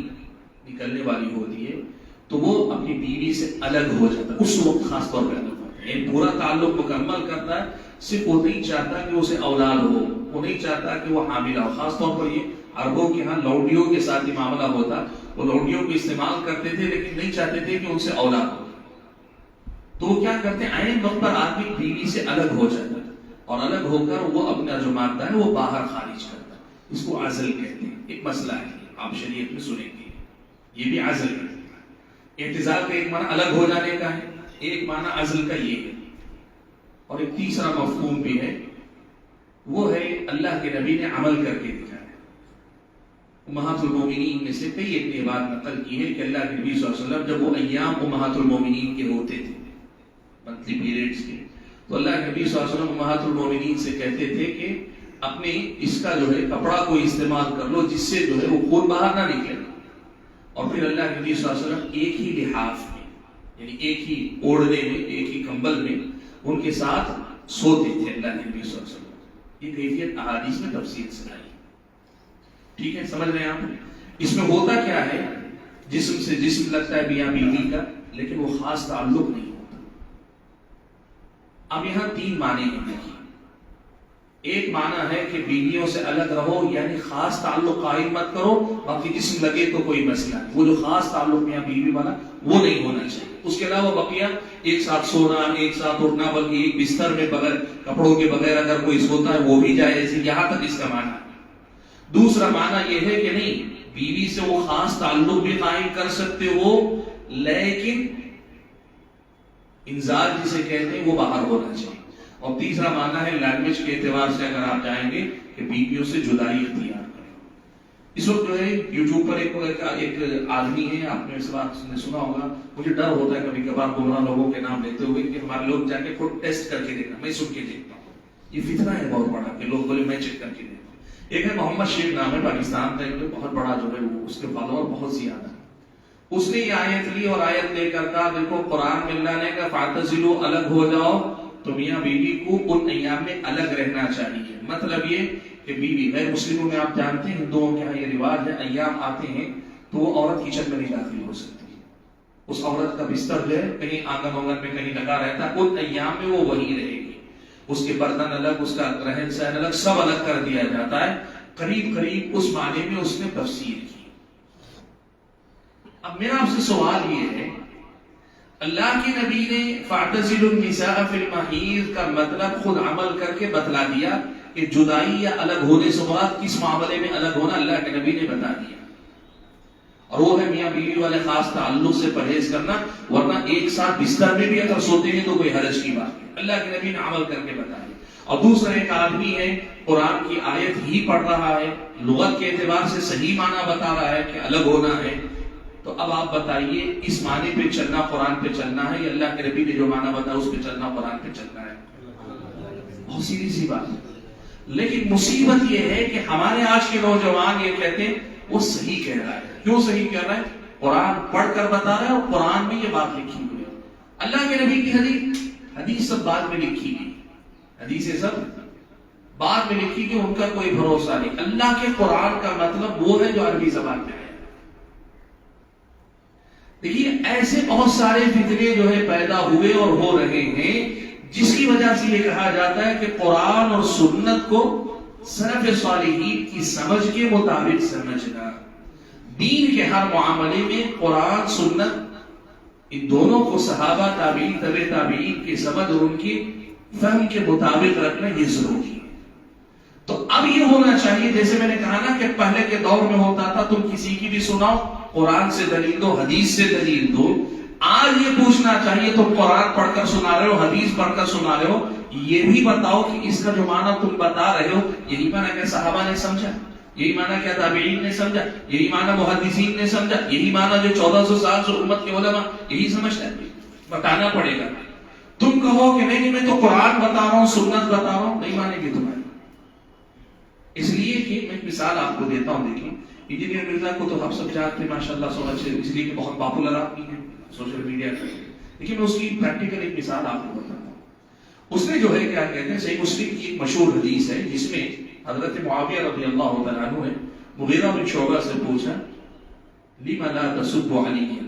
نکلنے والی ہوتی ہے, تو وہ اپنی بیوی سے الگ ہو جاتا ہے، اس وقت خاص طور پہ الگ ہوتا ہے، یعنی پورا تعلق مکمل کرتا ہے، صرف وہ نہیں چاہتا کہ اسے اولاد ہو، وہ نہیں چاہتا کہ وہ حاملہ ہو. خاص طور پر یہ عربوں کے ہاں لونڈیوں کے ساتھ یہ معاملہ ہوتا، وہ لونڈیوں کو استعمال کرتے تھے لیکن نہیں چاہتے تھے کہ ان سے اولاد ہو. تو وہ کیا کرتے ہیں، عین وقت پر آدمی بیوی سے الگ ہو جاتا ہے اور الگ ہو کر وہ اپنا جو مادہ ہے وہ باہر خارج کرتا ہے. اس کو عزل کہتے ہیں. ایک مسئلہ ہے آپ شریعت میں سنیں گے، یہ بھی عزل ہے. اعتزال کا ایک معنی الگ ہو جانے کا ہے، ایک معنی عزل کا یہ ہے. اور ایک تیسرا مفہوم بھی ہے، وہ ہے اللہ کے نبی نے عمل کر کے دکھایا. امہات المومنین میں سے کئی ایک نے بات نقل کی ہے کہ اللہ کے نبی صلی اللہ علیہ وسلم جب وہ ایام امہات المومنین کے ہوتے تھے، منتھلی پیریڈز کے، تو اللہ کے نبی صلی اللہ علیہ وسلم امہات المومنین سے کہتے تھے کہ اپنے اس کا جو ہے کپڑا کو استعمال کر لو جس سے جو ہے وہ خون باہر نہ نکلے. اور پھر اللہ کے نبی صلی اللہ علیہ وسلم ایک ہی لحاف میں، یعنی ایک ہی اوڑھنے میں، ایک ہی کمبل میں ان کے ساتھ سوتے تھے اللہ کے نبی صلی اللہ علیہ وسلم. یہ کیفیت احادیث میں تفصیل سے آئی. ٹھیک ہے، سمجھ رہے ہیں آپ؟ اس میں ہوتا کیا ہے، جسم سے جسم لگتا ہے میاں بیوی کا، لیکن وہ خاص تعلق نہیں ہوتا. اب یہاں تین معنی ہیں. ایک معنی ہے کہ بیویوں سے الگ رہو، یعنی خاص تعلق قائم مت کرو، باقی جسم لگے تو کوئی مسئلہ نہیں. وہ جو خاص تعلق میاں بیوی والا وہ نہیں ہونا چاہیے. اس کے علاوہ بقیہ ایک ساتھ سونا، ایک ساتھ اٹھنا، بلکہ ایک بستر میں بغیر کپڑوں کے بغیر اگر کوئی سوتا ہے وہ بھی جائز ہے. یہاں تک اس کا معنی ہے. دوسرا معنی یہ ہے کہ نہیں، بیوی سے وہ خاص تعلق بھی قائم کر سکتے ہو، لیکن انزال جسے کہتے ہیں وہ باہر ہونا چاہیے. اور تیسرا معنی ہے لینگویج کے اعتبار سے اگر آپ جائیں گے کہ بیویوں سے جدائی اختیار کریں. اس وقت جو ہے یوٹیوب پر ایک آدمی ہے، آپ نے اس بات نے سنا ہوگا. مجھے ڈر ہوتا ہے کبھی کبھار گمراہ لوگوں کے نام لیتے ہوئے کہ ہمارے لوگ جا کے خود ٹیسٹ کر کے دیکھنا. میں سن کے دیکھتا ہوں، یہ فتنہ ہے بہت بڑا کہ لوگ بولے میں چیک کر کے دیکھتا ہوں. ایک ہے محمد شیخ نام ہے، پاکستان کا ایک بہت بڑا جو ہے وہ، اس کے فالوور بہت زیادہ ہے. اس نے یہ آیت لی اور آیت لے کر کہا دیکھو قرآن میں اللہ نے کہا فاعتزلوا، الگ ہو جاؤ، تو میاں بیوی کو ان ایام میں الگ رہنا چاہیے. مطلب یہ کہ بیوی، غیر مسلموں میں آپ جانتے ہیں ہندوؤں کے یہاں یہ رواج ہے، ایام آتے ہیں تو وہ عورت کچن میں نہیں داخل ہو سکتی. اس عورت کا بستر جو ہے کہیں آنگن وانگن میں کہیں لگا رہتا ہے، ان ایام میں وہ وہی رہے گی. اس کے برتن الگ، اس کا رہن سہن الگ، سب الگ کر دیا جاتا ہے. قریب قریب اس معنی میں اس نے تفسیر کی. اب میرا آپ سے سوال یہ ہے، اللہ کے نبی نے فاعتزلوا النساء فی المحیض کا مطلب خود عمل کر کے بتلا دیا کہ جدائی یا الگ ہونے سے مراد کس معاملے میں الگ ہونا، اللہ کے نبی نے بتا دیا. اور وہ ہے میاں بیوی والے خاص تعلق سے پرہیز کرنا، ورنہ ایک ساتھ بستر میں بھی اگر سوتے ہیں تو کوئی حرج کی بات نہیں. اللہ کے نبی نے عمل کر کے بتایا. اور دوسرا ایک آدمی ہے قرآن کی آیت ہی پڑھ رہا ہے، لغت کے اعتبار سے صحیح معنی بتا رہا ہے کہ الگ ہونا ہے. تو اب آپ بتائیے اس معنی پہ چلنا قرآن پہ چلنا ہے یا اللہ کے نبی نے جو معنی بتایا اس پہ چلنا قرآن پہ چلنا ہے؟ بہت سیدھی سی بات ہے. لیکن مصیبت یہ ہے کہ ہمارے آج کے نوجوان یہ کہتے ہیں وہ صحیح کہہ رہا ہے. کیوں صحیح کہہ رہا ہے؟ قرآن پڑھ کر بتا رہا ہے اور قرآن میں یہ بات لکھی ہوئی ہے. اللہ کے نبی کی حدیث سب بعد میں لکھی گئی، حدیثیں سب بعد میں لکھی گئی، ان کا کوئی بھروسہ نہیں. اللہ کے قرآن کا مطلب وہ ہے جو عربی زبان میں ہے. دیکھیے ایسے بہت سارے فتنے جو ہے پیدا ہوئے اور ہو رہے ہیں، جس کی وجہ سے یہ کہا جاتا ہے کہ قرآن اور سنت کو سلف صالحین کی سمجھ کے مطابق سمجھنا. دین کے ہر معاملے میں قرآن سنت ان دونوں کو صحابہ تابعین تبع تابعین کی سمجھ اور ان کی فہم کے مطابق رکھنا یہ ضروری ہے. تو اب یہ ہونا چاہیے جیسے میں نے کہا نا کہ پہلے کے دور میں ہوتا تھا تم کسی کی بھی سناؤ، قرآن سے دلیل دو، حدیث سے دلیل دو. آج یہ پوچھنا چاہیے تم قرآن پڑھ کر سنا رہے ہو، حدیث پڑھ کر سنا رہے ہو، یہ بھی بتاؤ کہ اس کا جو معنی تم بتا رہے ہو یہی معنی کیا صحابہ نے سمجھا، یہی معنی کیا تابعین نے سمجھا، یہی معنی محدثین نے سمجھا، یہی معنی جو 1400 سال سے امت کے علماء یہی سمجھتا ہے. بتانا پڑے گا. تم کہو کہ نہیں میں تو قرآن بتا رہا ہوں سنت بتا رہا ہوں، نہیں مانیں گے تمہاری. اس لیے کہ میں مثال آپ کو دیتا ہوں. دیکھیں انجینئر مرزا کو تو آپ سب جانتے ہیں ماشاءاللہ سو اچھے، اس لیے کہ بہت پاپولر آدمی ہے سوشل میڈیا پر. لیکن میں اس کی پریکٹیکل ایک مثال آپ کو بتاتا ہوں. اس نے جو ہے کیا کہتے ہیں، صحیح مسلم کی ایک مشہور حدیث ہے جس میں حضرت معاویہ رضی اللہ تعالیٰ عنہ نے مغیرہ بن شعبہ سے پوچھا لِمَ لَا تَسُبُّ عَلِيًّا،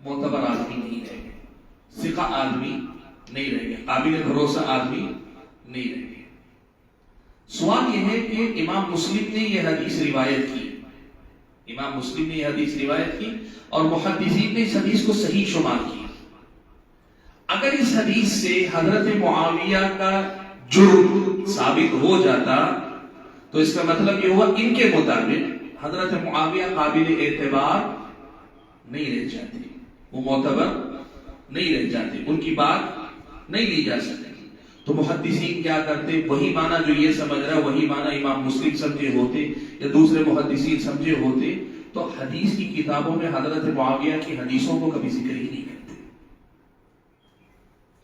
معتبر آدمی نہیں رہ گئے، ثقہ آدمی نہیں رہ گئے، قابل بھروسہ آدمی نہیں رہ گئے۔ سوال یہ ہے کہ امام مسلم نے یہ حدیث روایت کی، امام مسلم نے یہ حدیث روایت کی اور محدثین نے اس حدیث کو صحیح شمار کیا۔ اگر اس حدیث سے حضرت معاویہ کا جرم ثابت ہو جاتا تو اس کا مطلب یہ ہوا ان کے مطابق حضرت معاویہ قابل اعتبار نہیں رہ جاتے، وہ معتبر نہیں رہ جاتے، ان کی بات نہیں لی جا سکتی۔ تو محدثین کیا کرتے؟ وہی معنی جو یہ سمجھ رہا ہے وہی معنی امام مسلم سمجھے ہوتے یا دوسرے محدثین سمجھے ہوتے تو حدیث کی کتابوں میں حضرت معاویہ کی حدیثوں کو کبھی ذکر ہی نہیں کرتے۔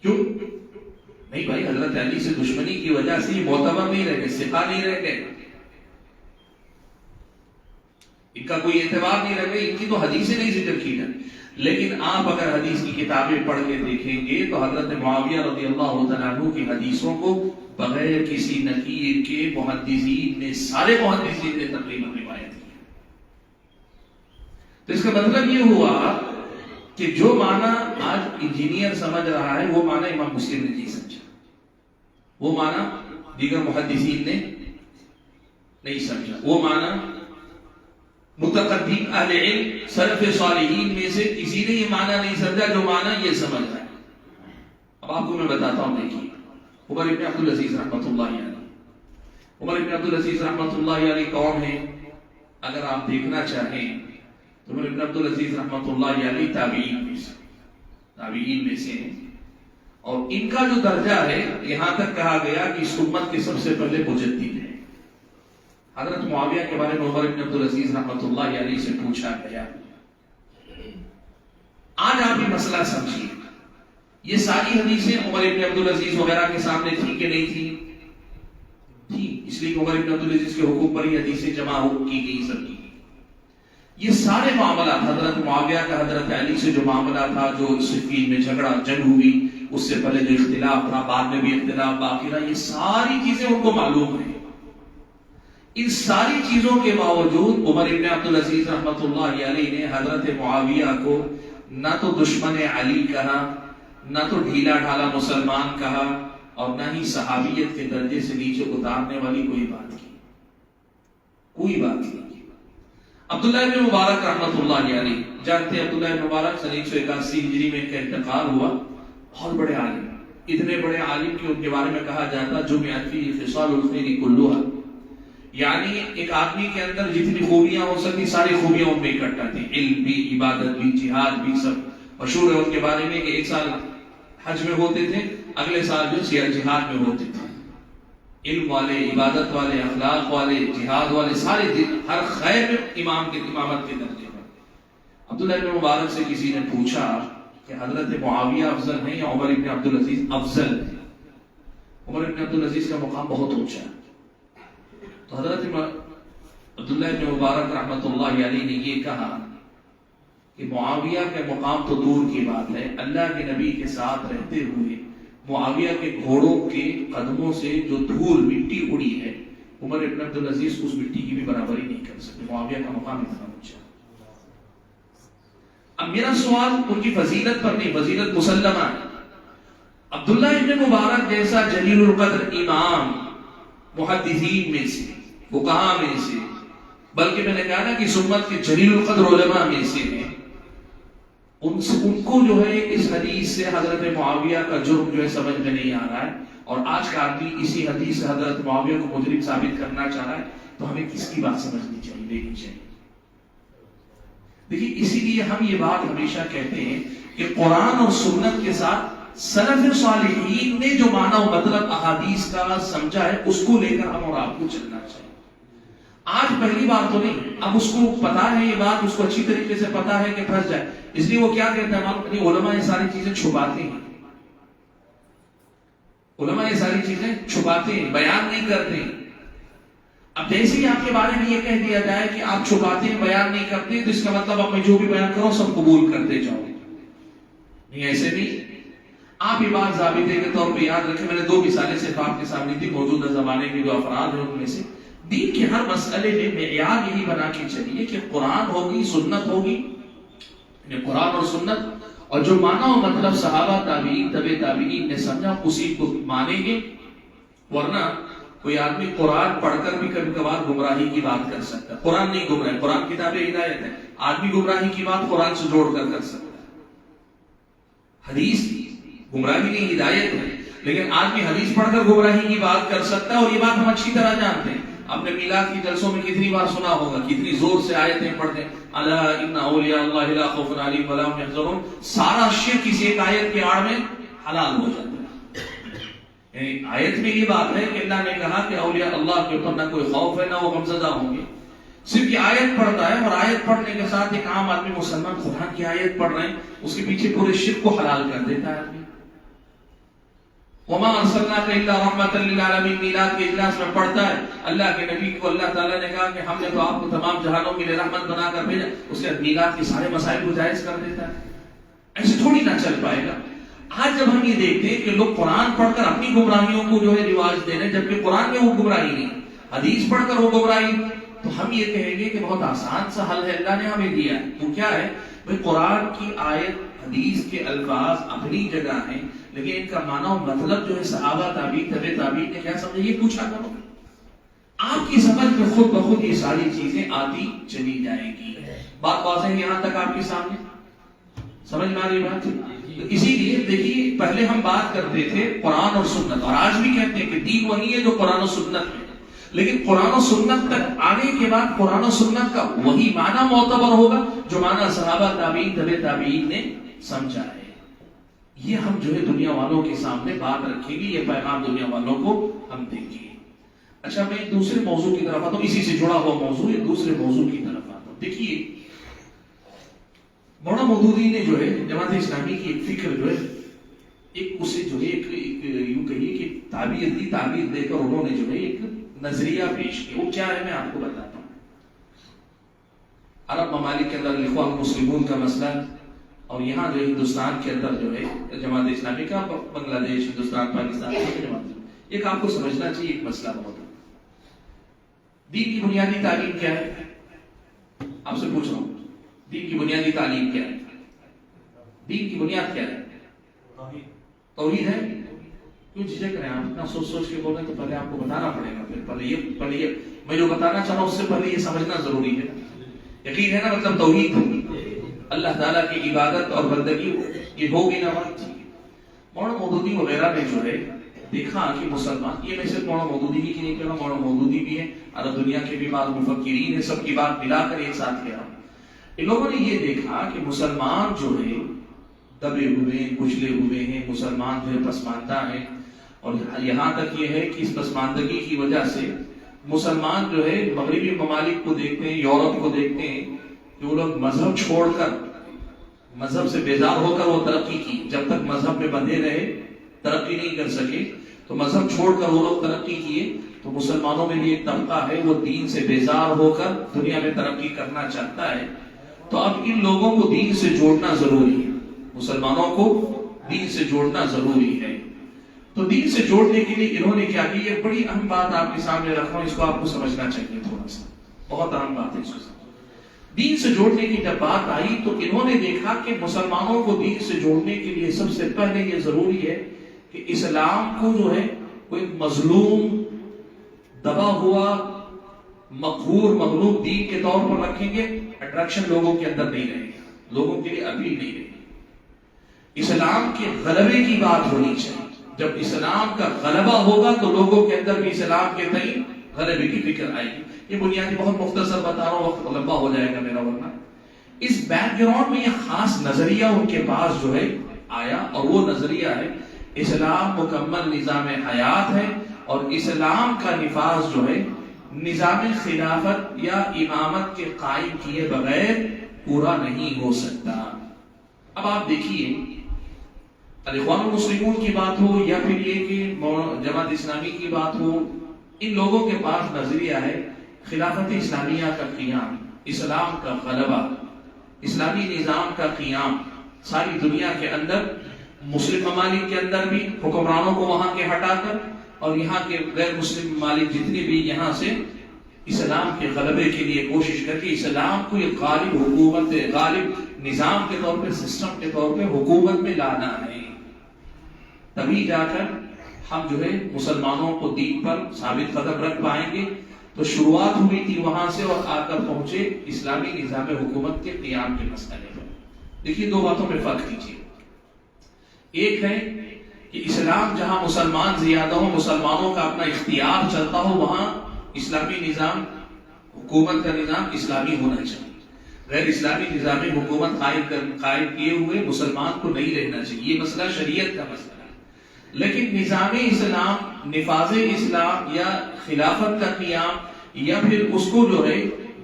کیوں؟ نہیں بھائی، حضرت علی سے دشمنی کی وجہ سے یہ معتبر نہیں رہ گئے، ثقہ نہیں رہ گئے، ان کا کوئی اعتبار نہیں رہ گئے، ان کی تو حدیثیں نہیں ذکر کی جائیں۔ لیکن آپ اگر حدیث کی کتابیں پڑھ کے دیکھیں گے تو حضرت معاویہ رضی اللہ تعالیٰ عنہ کی حدیثوں کو بغیر کسی نکیر کے محدثین نے، سارے محدثین نے تقریباً روایت کی۔ تو اس کا مطلب یہ ہوا کہ جو معنی آج انجینئر سمجھ رہا ہے وہ معنی امام مسلم نے نہیں سمجھا، وہ معنی دیگر محدثین نے نہیں سمجھا، وہ معنی متقدم اہل علم سلف صالحین میں سے کسی نے یہ معنی نہیں سمجھا جو معنی یہ سمجھ رہا ہے۔ اب آپ کو میں بتاتا ہوں، دیکھیے عمر ابن عبدالعزیز رحمۃ اللہ علیہ، عمر ابن عبدالعزیز رحمۃ اللہ علیہ کون ہے؟ اگر آپ دیکھنا چاہیں تو عمر ابن عبدالعزیز رحمۃ اللہ علیہ تابعین میں سے ہیں، اور ان کا جو درجہ ہے یہاں تک کہا گیا کہ اس امت کے سب سے پہلے مجدد ہے۔ حضرت معاویہ کے بارے میں عمر ابن عبدالعزیز رحمۃ اللہ علیہ سے پوچھا گیا، آج آپ یہ مسئلہ سمجھیے، یہ ساری حدیثیں عمر ابن عبدالعزیز وغیرہ کے سامنے تھی کہ نہیں تھی؟ تھی، اس لیے عمر ابن عبدالعزیز کے حکم پر یہ حدیثیں جمع کی گئی، سب کی۔ یہ سارے معاملات حضرت معاویہ کا حضرت علی سے جو معاملہ تھا، جو صفین میں جنگ ہوئی، اس سے پہلے جو اختلاف تھا، بعد میں بھی اختلاف باقی رہا، یہ ساری چیزیں ان کو معلوم ہیں۔ ان ساری چیزوں کے باوجود عمر ابن عبدالعزیز رحمۃ اللہ علیہ نے حضرت معاویہ کو نہ تو دشمن علی کہا، نہ تو ڈھیلا ڈھالا مسلمان کہا، اور نہ ہی صحابیت کے درجے سے نیچے اتارنے والی کوئی بات کی، کوئی بات نہیں۔ عبداللہ ابن مبارک رحمۃ اللہ علیہ، جانتے ہیں عبداللہ ابن مبارک سن 181 ہجری میں ان کا انتقال ہوا، بہت بڑے عالم، اتنے بڑے عالم کہ ان کے بارے میں کہا جاتا جمعت فیہ خصال الخیر کلھا، یعنی ایک آدمی کے اندر جتنی خوبیاں ہو سکتی ساری خوبیاں ان میں اکٹھا تھی، علم بھی، عبادت بھی، جہاد بھی، سب مشہور ہے ان کے بارے میں کہ ایک سال حج میں ہوتے تھے، اگلے سال جو جہاد میں ہوتے تھے، علم والے، عبادت والے، اخلاق والے، جہاد والے، سارے ہر خیر میں امام کے امامت کے درجے پر۔ عبداللہ ابن مبارک سے کسی نے پوچھا کہ حضرت معاویہ افضل ہیں یا عمر ابن عبدالعزیز افضل ہیں؟ عمر ابن عبدالعزیز کا مقام بہت اونچا ہے۔ تو حضرت عبداللہ ابن مبارک رحمۃ اللہ علیہ نے یہ کہا کہ معاویہ کے مقام تو دور کی بات ہے، اللہ کے نبی کے ساتھ رہتے ہوئے معاویہ کے گھوڑوں کے قدموں سے جو دھول مٹی اڑی ہے، عمر ابن عبدالعزیز اس مٹی کی بھی برابری نہیں کر سکتے، معاویہ کا مقام اتنا اونچا۔ اب میرا سوال ان کی فضیلت پر نہیں، فضیلت مسلمہ ہے۔ عبداللہ ابن مبارک جیسا جلیل القدر امام محدثین میں سے، فقہاء میں سے، بلکہ میں نے کہا نا کہ امت کے جلیل القدر علماء میں سے ہیں، ان کو جو ہے اس حدیث سے حضرت معاویہ کا جرم جو ہے سمجھ میں نہیں آ رہا ہے، اور آج کا آدمی اسی حدیث سے حضرت معاویہ کو مجرم ثابت کرنا چاہ رہا ہے، تو ہمیں کس کی بات سمجھنی چاہیے، دیکھنی چاہیے۔ دیکھیے اسی لیے ہم یہ بات ہمیشہ کہتے ہیں کہ قرآن اور سنت کے ساتھ سلف صالحین نے جو معنی و مطلب احادیث کا سمجھا ہے اس کو لے کر ہم اور آپ کو چلنا چاہیے۔ آج پہلی بار تو نہیں، اب اس کو پتا ہے یہ بات، اس کو اچھی طریقے سے پتا ہے کہ پھنس جائے، اس لیے وہ کیا کہتے ہیں، ہمارے علماء یہ ساری چیزیں چھپاتے ہیں، علماء یہ ساری چیزیں چھپاتے ہیں، بیان نہیں کرتے ہیں۔ اب جیسے ہی آپ کے بارے میں یہ کہہ دیا جائے کہ آپ چھپاتے ہیں، بیان نہیں کرتے، تو اس کا مطلب اب میں جو بھی بیان کروں سب قبول کرتے جاؤ، نہیں ایسے نہیں۔ آپ یہ بات ضابطے کے طور پہ یاد رکھیں، میں نے 2 مثالیں صرف آپ کے سامنے دی، موجودہ زمانے کے جو افراد ہیں ان میں سے، دین کے ہر مسئلے میں معیار یہی بنا کے چلیے کہ قرآن ہوگی، سنت ہوگی، یعنی قرآن اور سنت اور جو معنی و مطلب صحابہ تابعین تبع تابعین نے سمجھا اسی کو مانیں گے. ورنہ کوئی آدمی قرآن پڑھ کر بھی کبھی کبھار گمراہی کی بات کر سکتا ہے. قرآن نہیں گمراہ، قرآن کتاب ہدایت ہے. آدمی گمراہی کی بات قرآن سے جوڑ کر سکتا ہے. حدیث گمراہی نہیں ہدایت ہے، لیکن آدمی حدیث پڑھ کر گمراہی کی بات کر سکتا ہے. اور یہ بات ہم اچھی طرح جانتے ہیں. آپ نے میلاد کی جلسوں میں کتنی بار سنا ہوگا، کتنی زور سے آیتیں پڑھتے ہیں، الا ان اولیاء اللہ لا خوف علیہم ولا هم يحزنون. سارا شرک کسی ایک آیت کی آڑ میں حلال ہو جاتا ہے. یعنی آیت میں یہ بات ہے کہ اللہ نے کہا کہ اولیاء اللہ کے اوپر نہ کوئی خوف ہے نہ وہ غمزدہ ہوں گے. صرف یہ آیت پڑھتا ہے، اور آیت پڑھنے کے ساتھ ایک عام آدمی مسلمان قرآن کی آیت پڑھ رہے ہیں، اس کے پیچھے پورے شرک کو حلال کر دیتا ہے آدمی. وما ارسلناک الا رحمۃ للعالمین میلاد کے اجلاس میں پڑھتا ہے اللہ کے نبی کو اللہ تعالیٰ نے کہا کہ ہم نے تو آپ کو تمام جہانوں کے لیے رحمت بنا کر بھیجا، اس کے میلاد کے سارے مسائل کو جائز کر دیتا ہے. ایسے تھوڑی نہ چل پائے گا. آج جب ہم یہ دیکھتے ہیں کہ لوگ قرآن پڑھ کر اپنی گمراہیوں کو جو ہے رواج دے رہے ہیں، جبکہ قرآن میں وہ گمراہی نہیں، حدیث پڑھ کر وہ گمراہی، تو ہم یہ کہیں گے کہ بہت آسان سا حل ہے اللہ نے ہمیں دیا ہے. وہ کیا ہے؟ بھئی قرآن کی آیت حدیث کے الفاظ اپنی جگہ ہیں، لیکن ان کا معنی و مطلب جو ہے صحابہ تابعین تبع تابعین نے کیا سمجھا، یہ پوچھا کرو. آپ کی سمجھ میں خود بخود یہ ساری چیزیں آتی چلی جائیں گی. بات واضح ہے یہاں تک آپ کے سامنے؟ سمجھ میں آ رہی بات؟ اسی لیے دیکھیے پہلے ہم بات کرتے تھے قرآن اور سنت، اور آج بھی کہتے ہیں کہ دین وہی ہے جو قرآن و سنت میں، لیکن قرآن و سنت تک آنے کے بعد قرآن و سنت کا وہی معنی معتبر ہوگا جو معنی صحابہ تابعین تبع تابعین نے سمجھا ہے. یہ ہم جو ہے دنیا والوں کے سامنے بات رکھیں گے، یہ پیغام دنیا والوں کو ہم دیں گے. اچھا میں ایک دوسرے موضوع کی طرف آتا ہوں، اسی سے جڑا ہوا موضوع، ایک دوسرے موضوع کی طرف آتا ہوں. دیکھیے مولانا مودودی نے جو ہے جماعت اسلامی کی ایک فکر جو ہے ایک اسے جو ہے ایک یوں کہیے کہ تعبیر دی، تعبیر دے کر انہوں نے جو ہے ایک نظریہ پیش کیا. وہ کیا ہے میں آپ کو بتاتا ہوں. عرب ممالک کے اندر الاخوان المسلمون کا مسئلہ، اور یہاں جو ہندوستان کے اندر جو ہے جماعت اسلامی کا، بنگلہ دیش، ہندوستان، پاکستان کی جماعت، ایک آپ کو سمجھنا چاہیے ایک مسئلہ بہت ہے. دین کی بنیادی تعلیم کیا ہے؟ آپ سے پوچھ رہا ہوں، دین کی بنیادی تعلیم کیا ہے؟ دین کی بنیاد کیا ہے؟ توحید ہے. کیوں جھجک رہے ہیں آپ؟ اتنا سوچ سوچ کے بول رہے ہیں تو پہلے آپ کو بتانا پڑے گا. پھر پہلے یہ میں جو بتانا چاہ رہا ہوں اس سے پہلے یہ سمجھنا ضروری ہے. یقین ہے نا؟ مطلب توحید اللہ تعالیٰ کی عبادت اور بندگی یہ ہوگی نا بات. مولانا مودودی وغیرہ نے جو ہے دیکھا کہ مسلمان، یہ میں صرف مولانا مودودی کی نہیں کہہ رہا، مولانا مودودی بھی ہے، عرب دنیا کے بھی بعض مفکرین ہیں، سب کی بات ملا کر ایک ساتھ کہہ رہا ہوں. ان لوگوں نے یہ دیکھا کہ مسلمان جو ہے دبے ہوئے کچلے ہوئے ہیں، مسلمان جو ہے پسماندہ ہیں، اور یہاں تک یہ ہے کہ اس پسماندگی کی وجہ سے مسلمان جو ہے مغربی ممالک کو دیکھتے ہیں، یورپ کو دیکھتے ہیں کہ وہ لوگ مذہب چھوڑ کر، مذہب سے بیزار ہو کر وہ ترقی کی. جب تک مذہب میں بندھے رہے ترقی نہیں کر سکے، تو مذہب چھوڑ کر وہ لوگ ترقی کیے. تو مسلمانوں میں بھی ایک طبقہ ہے وہ دین سے بیزار ہو کر دنیا میں ترقی کرنا چاہتا ہے. تو اب ان لوگوں کو دین سے جوڑنا ضروری ہے، مسلمانوں کو دین سے جوڑنا ضروری ہے. تو دین سے جوڑنے کے لیے انہوں نے کیا کی؟ یہ بڑی اہم بات آپ کے سامنے رکھ رہا ہوں، اس کو آپ کو سمجھنا چاہیے تھوڑا سا، بہت اہم بات ہے. اس کو دین سے جوڑنے کی جب بات آئی تو انہوں نے دیکھا کہ مسلمانوں کو دین سے جوڑنے کے لیے سب سے پہلے یہ ضروری ہے کہ اسلام کو جو ہے کوئی مظلوم، دبا ہوا، مقہور، مغلوب دین کے طور پر رکھیں گے، اٹریکشن لوگوں کے اندر نہیں رہے گا، لوگوں کے لیے اپیل نہیں رہے گی. اسلام کے غلبے کی بات ہونی چاہیے. جب اسلام کا غلبہ ہوگا تو لوگوں کے اندر بھی اسلام کے تئیں غلبے کی فکر آئے گی. یہ بنیادی بہت مختصر بتا رہا ہوں، وقت لمبا ہو جائے گا میرا ورنہ. اس بیک گراؤنڈ میں یہ خاص نظریہ ان کے پاس جو ہے آیا، اور وہ نظریہ ہے اسلام مکمل نظام حیات ہے، اور اسلام کا نفاذ جو ہے نظام خلافت یا امامت کے قائم کیے بغیر پورا نہیں ہو سکتا. اب آپ دیکھیے الاخوان المسلمون کی بات ہو یا پھر یہ کہ جماعت اسلامی کی بات ہو، ان لوگوں کے پاس نظریہ ہے خلافت اسلامیہ کا قیام، اسلام کا غلبہ، اسلامی نظام کا قیام ساری دنیا کے اندر، مسلم ممالک کے اندر بھی حکمرانوں کو وہاں کے ہٹا کر، اور یہاں کے غیر مسلم ممالک جتنے بھی یہاں سے اسلام کے غلبے کے لیے کوشش کر کے اسلام کو ایک غالب حکومت، غالب نظام کے طور پہ، سسٹم کے طور پہ حکومت میں لانا ہے، تبھی جا کر ہم جو ہے مسلمانوں کو دین پر ثابت قدم رکھ پائیں گے۔ تو شروعات ہوئی تھی وہاں سے اور آ کر پہنچے اسلامی نظام حکومت کے قیام کے مسئلے پر۔ دیکھیے دو باتوں میں فرق کیجیے، ایک ہے کہ اسلام جہاں مسلمان زیادہ ہو، مسلمانوں کا اپنا اختیار چلتا ہو، وہاں اسلامی نظام حکومت کا نظام اسلامی ہونا چاہیے۔ غیر اسلامی نظام حکومت قائم کیے ہوئے مسلمان کو نہیں رہنا چاہیے، یہ مسئلہ شریعت کا مسئلہ ہے۔ لیکن نظام اسلام، نفاذ اسلام یا خلافت کا قیام یا پھر اس کو جو ہے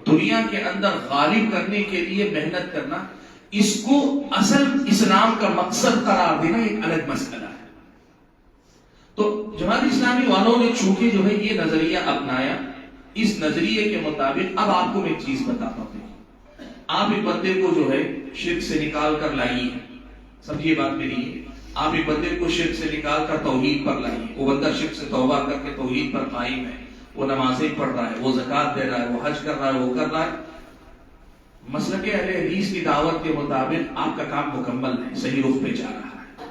دنیا کے اندر غالب کرنے کے لیے محنت کرنا، اس کو اصل اسلام کا مقصد قرار دینا ایک الگ مسئلہ ہے۔ تو جماعت اسلامی والوں نے چونکہ جو ہے یہ نظریہ اپنایا، اس نظریے کے مطابق اب آپ کو میں ایک چیز بتاتا ہوں۔ آپ ایک بندے کو جو ہے شرک سے نکال کر لائیے، سمجھیے بات میری ہے، آپ ایک بندے کو شرک سے نکال کر توحید پر لائیے، وہ بندہ شرک سے توبہ کر کے توحید پر قائم ہے، وہ نمازیں پڑھ رہا ہے، وہ زکوٰۃ دے رہا ہے، وہ حج کر رہا ہے، وہ کر رہا ہے، مسلک اہل حدیث کی دعوت کے مطابق آپ کا کام مکمل ہے، صحیح رخ پہ جا رہا ہے۔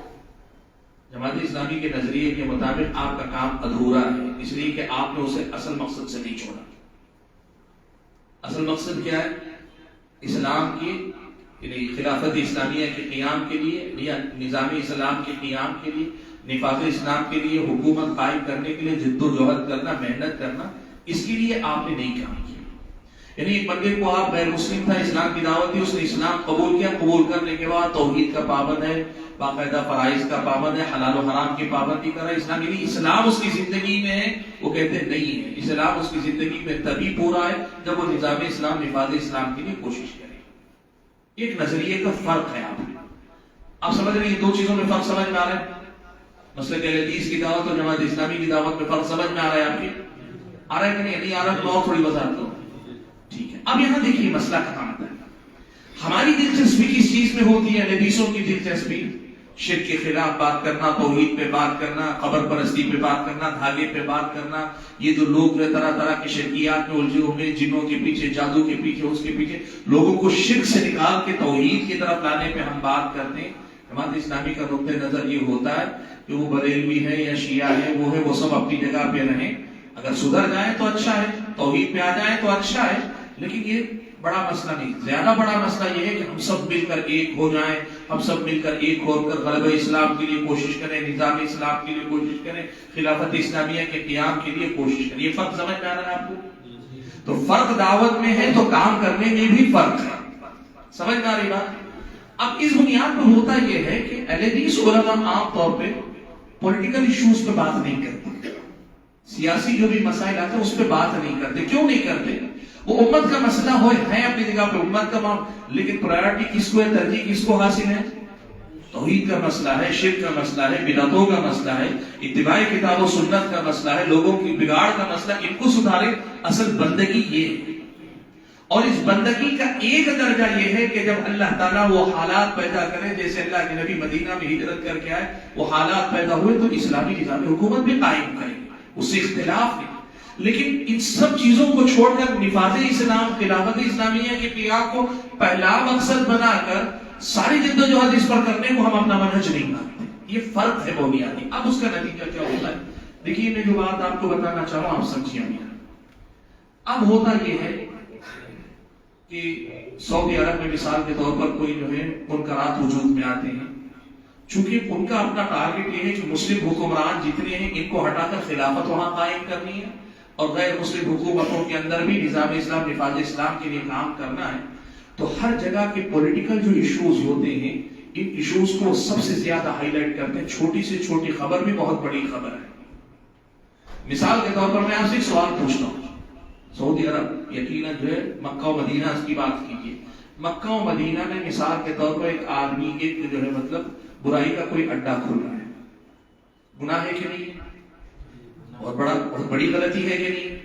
جماعت اسلامی کے نظریے کے مطابق آپ کا کام ادھورا ہے، اس لیے کہ آپ نے اسے اصل مقصد سے نہیں چھوڑا۔ اصل مقصد کیا ہے؟ اسلام کی یعنی خلافت اسلامیہ کے قیام کے لیے یا نظام اسلام کے قیام کے لیے، نفاذ اسلام کے لیے، حکومت قائم کرنے کے لیے جد و جہد کرنا، محنت کرنا، اس کے لیے آپ نے نہیں کام کیا۔ یعنی ایک بندے کو آپ غیر مسلم تھا، اسلام کی دعوت دی، اس نے اسلام قبول کیا، قبول کرنے کے بعد توحید کا پابند ہے، باقاعدہ فرائض کا پابند ہے، حلال و حرام کی پابندی کر رہا ہے، اسلام یعنی اسلام اس کی زندگی میں ہے، وہ کہتے ہیں نہیں ہے، اسلام اس کی زندگی میں تبھی پورا ہے جب وہ نظام اسلام، نفاذ اسلام کے لیے کوشش کرے۔ ایک نظریے کا فرق ہے، آپ سمجھ رہے ہیں؟ دو چیزوں میں فرق سمجھ میں آ رہا ہے، مسلک اہل حدیث کی دعوت اور جماعت اسلامی کی دعوت میں فرق سمجھ میں آ رہا ہے؟ آپ کے آ رہا ہے کہ نہیں آ رہا؟ تو اور تھوڑی وضاحت کرو۔ ٹھیک ہے، اب یہاں دیکھیے مسئلہ کہاں آتا ہے۔ ہماری دلچسپی کس چیز میں ہوتی ہے؟ حدیثوں کی دلچسپی شرک کے خلاف بات کرنا، توحید پہ بات کرنا، قبر پرستی پہ بات کرنا، دھاگے پہ بات کرنا، یہ جو لوگ طرح طرح کے شرکیات میں الجھے ہوئے، جنوں کے پیچھے، جادو کے پیچھے، اس کے پیچھے، لوگوں کو شرک سے نکال کے توحید کی طرف لانے پہ ہم بات کرتے ہیں۔ جماعت اسلامی کا نقطہ نظر یہ ہوتا ہے کہ وہ بریلوی ہے یا شیعہ ہے، وہ سب اپنی جگہ پہ رہیں، اگر سدھر جائیں تو اچھا ہے، توحید پہ آ جائیں تو اچھا ہے، لیکن یہ بڑا مسئلہ نہیں۔ زیادہ بڑا مسئلہ یہ ہے کہ ہم سب مل کر ایک ہو جائیں، ہم سب مل کر ایک ہو کر غلبہ اسلام کے لیے کوشش کریں، نظام اسلام کے لیے کوشش کریں، خلافت اسلامیہ کے قیام کے لیے کوشش کریں۔ یہ فرق سمجھ میں آ رہا ہے آپ کو؟ تو فرق دعوت میں ہے تو کام کرنے میں بھی فرق ہے، سمجھ میں آ رہی بات؟ اب اس بنیاد پر ہوتا یہ ہے کہ اہل حدیث علماء عام طور پہ پولیٹیکل ایشوز پہ بات نہیں کرتے، سیاسی جو بھی مسائل آتے ہیں اس پہ بات نہیں کرتے۔ کیوں نہیں کرتے؟ وہ امت کا مسئلہ ہے اپنی جگہ پہ، امت کا لیکن پرائیورٹی کس کو ہے، ترجیح کس کو حاصل ہے؟ توحید کا مسئلہ ہے، شرک کا مسئلہ ہے، بدعتوں کا مسئلہ ہے، اتباع کتاب و سنت کا مسئلہ ہے، لوگوں کی بگاڑ کا مسئلہ، ان کو سدھارے۔ اصل بندگی یہ ہے، اور اس بندگی کا ایک درجہ یہ ہے کہ جب اللہ تعالیٰ وہ حالات پیدا کرے، جیسے اللہ کے نبی مدینہ میں ہجرت کر کے آئے، وہ حالات پیدا ہوئے تو اسلامی نظام حکومت بھی قائم کریں، اس سے اختلاف نہیں۔ لیکن ان سب چیزوں کو چھوڑ کر نفاذ اسلام، خلافت اسلامیہ کے قیام کو پہلا مقصد بنا کر ساری جدوجہد اس پر کرنے کو ہم اپنا منہج نہیں مانتے۔ یہ فرق ہے بنیادی۔ اب اس کا نتیجہ کیا ہوتا ہے؟ دیکھیے میں جو بات آپ کو بتانا چاہ رہا ہوں آپ سمجھیے میرا۔ اب ہوتا یہ ہے کہ سعودی عرب میں مثال کے طور پر کوئی جو ہے منکرات وجود میں آتے ہیں، چونکہ ان کا اپنا ٹارگٹ یہ ہے کہ مسلم حکمران جتنے ہیں ان کو ہٹا کر خلافت وہاں قائم کرنی ہے، اور غیر مسلم حکومتوں کے اندر بھی نظام اسلام، نفاذ اسلام کے لیے کام کرنا ہے۔ تو ہر جگہ کے پولیٹیکل جو ایشوز ہوتے ہیں، ان ایشوز کو سب سے زیادہ ہائی لائٹ کرتے ہیں۔ چھوٹی سے چھوٹی خبر بھی بہت بڑی خبر ہے۔ مثال کے طور پر میں آپ سے ایک سوال پوچھتا ہوں، سعودی عرب یقیناً جو ہے مکہ و مدینہ کی بات کیجیے، مکہ و مدینہ میں مثال کے طور پر ایک آدمی ایک جو ہے مطلب برائی کا کوئی اڈا کھول رہا ہے، گناہ ہے کہ نہیں؟ بہت بڑی غلطی ہے کہ نہیں؟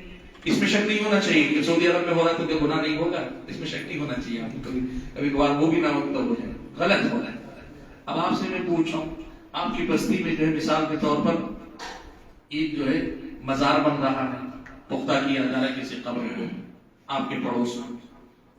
اس میں شک نہیں ہونا چاہیے کہ سعودی عرب میں ہو رہا ہے تو کیا گناہ نہیں ہوگا؟ اس میں شک نہیں ہونا چاہیے۔ آپ کو کبھی کبھار وہ بھی نہ ہو جائے، غلط ہو رہا ہے۔ اب آپ سے میں پوچھ رہا ہوں، آپ کی بستی میں جو ہے مثال کے طور پر ایک جو ہے مزار بن رہا ہے، پختہ کیا جا رہا ہے کسی قبر کو آپ کے پڑوس میں،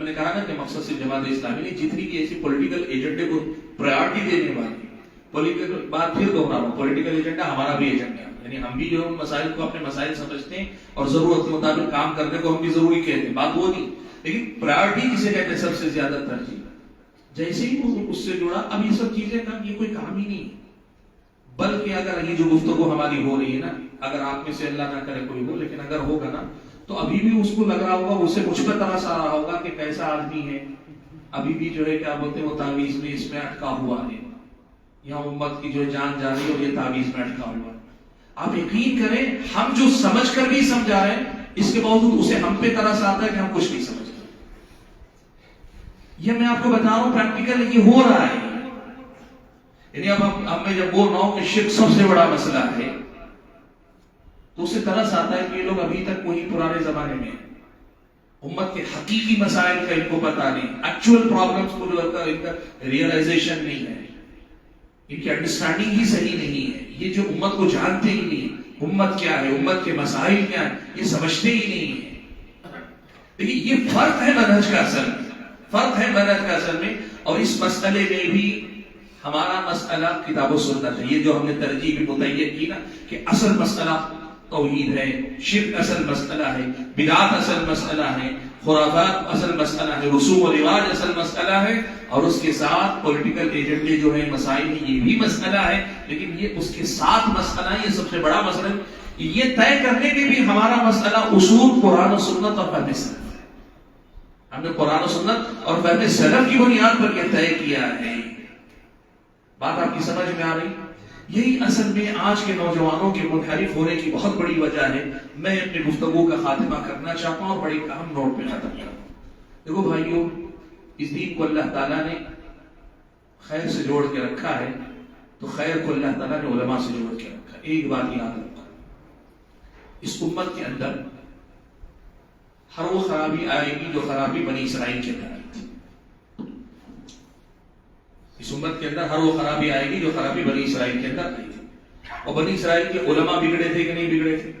میں نے کہا نا کہ مقصد سے جماعت اسلامی نے جتنی بھی ایسی پولیٹیکل ایجنڈے کو پرائیورٹی دینے والی پولیٹیکل بات پھر دوہرا رہا ہوں، پولیٹیکل ایجنڈا ہمارا بھی ایجنڈا ہے، یعنی ہم بھی جو مسائل کو اپنے مسائل سمجھتے ہیں اور ضرورت کے مطابق کام کرنے کو ہم بھی ضروری کہتے ہیں، بات وہ نہیں، لیکن پرائیورٹی جسے کہتے ہیں سب سے زیادہ ترجیح، جیسے ہی وہ اس سے جڑا اب یہ سب چیزیں کا یہ کوئی کام ہی نہیں، بلکہ اگر یہ جو گفتگو ہماری ہو رہی ہے نا، اگر آپ میں سے اللہ نہ کرے کوئی ہو، لیکن اگر ہوگا نا تو ابھی بھی اس کو لگ رہا ہوگا، اسے مجھ پر ترس آ رہا ہوگا کہ کیسا آدمی ہے، ابھی بھی جو ہے کیا بولتے ہیں وہ تعویذ میں اس میں اٹکا ہوا ہے، یہاں امت کی جو جان جا رہی ہے اور یہ تعویذ میں اٹکا ہوا ہے۔ آپ یقین کریں ہم جو سمجھ کر بھی سمجھا رہے ہیں اس کے باوجود اسے ہم پہ ترس آتا ہے کہ ہم کچھ نہیں سمجھتے۔ یہ میں آپ کو بتا رہا ہوں پریکٹیکل یہ ہو رہا ہے، یعنی اب ہم میں جب بول رہا ہوں کہ شرک سب سے بڑا مسئلہ ہے تو اسے ترس آتا ہے کہ یہ لوگ ابھی تک وہی پرانے زمانے میں ہیں، امت کے حقیقی مسائل کا ان کو پتا نہیں، ایکچوئل پرابلمز کو جو ان کا ریئلائزیشن نہیں ہے، ان کی انڈرسٹینڈنگ ہی صحیح نہیں ہے، یہ جو امت کو جانتے ہی نہیں، امت کیا ہے، امت کے مسائل کیا ہے، یہ سمجھتے ہی نہیں ہے۔ لیکن یہ فرق ہے منہج کا اصل میں، فرق ہے منہج کا اصل میں، اور اس مسئلے میں بھی ہمارا مسئلہ کتاب و سنت ہے، یہ جو ہم نے ترجیح بھی متعین کی نا کہ اصل مسئلہ توحید ہے، شرک اصل مسئلہ ہے، بدعات اصل مسئلہ ہے، خرافات اصل مسئلہ ہے، رسوم و رواج اصل مسئلہ ہے، اور اس کے ساتھ پولیٹیکل ایجنڈے جو ہیں مسائل ہیں یہ بھی مسئلہ ہے، لیکن یہ اس کے ساتھ مسئلہ ہے، یہ سب سے بڑا مسئلہ ہے، یہ طے کرنے کے بھی ہمارا مسئلہ اصول قرآن و سنت اور فہم سلف ہے، ہم نے قرآن و سنت اور فہم سلف کی بنیاد پر یہ طے کیا ہے۔ بات آپ کی سمجھ میں آ رہی؟ یہی اصل میں آج کے نوجوانوں کے منحرف ہونے کی بہت بڑی وجہ ہے۔ میں اپنی گفتگو کا خاتمہ کرنا چاہتا ہوں اور بڑی اہم نوٹ پہ ختم کرتا ہوں۔ دیکھو بھائیو، اس دین کو اللہ تعالیٰ نے خیر سے جوڑ کے رکھا ہے، تو خیر کو اللہ تعالیٰ نے علماء سے جوڑ کے رکھا ہے۔ ایک بات یاد رکھو، اس امت کے اندر ہر وہ خرابی آئے گی جو خرابی بنی اسرائیل کے اندر آئی تھی، اس امت کے اندر ہر وہ خرابی آئے گی جو خرابی بنی اسرائیل کے اندر آئی تھی۔ اور بنی اسرائیل کے علماء بگڑے تھے کہ نہیں بگڑے تھے؟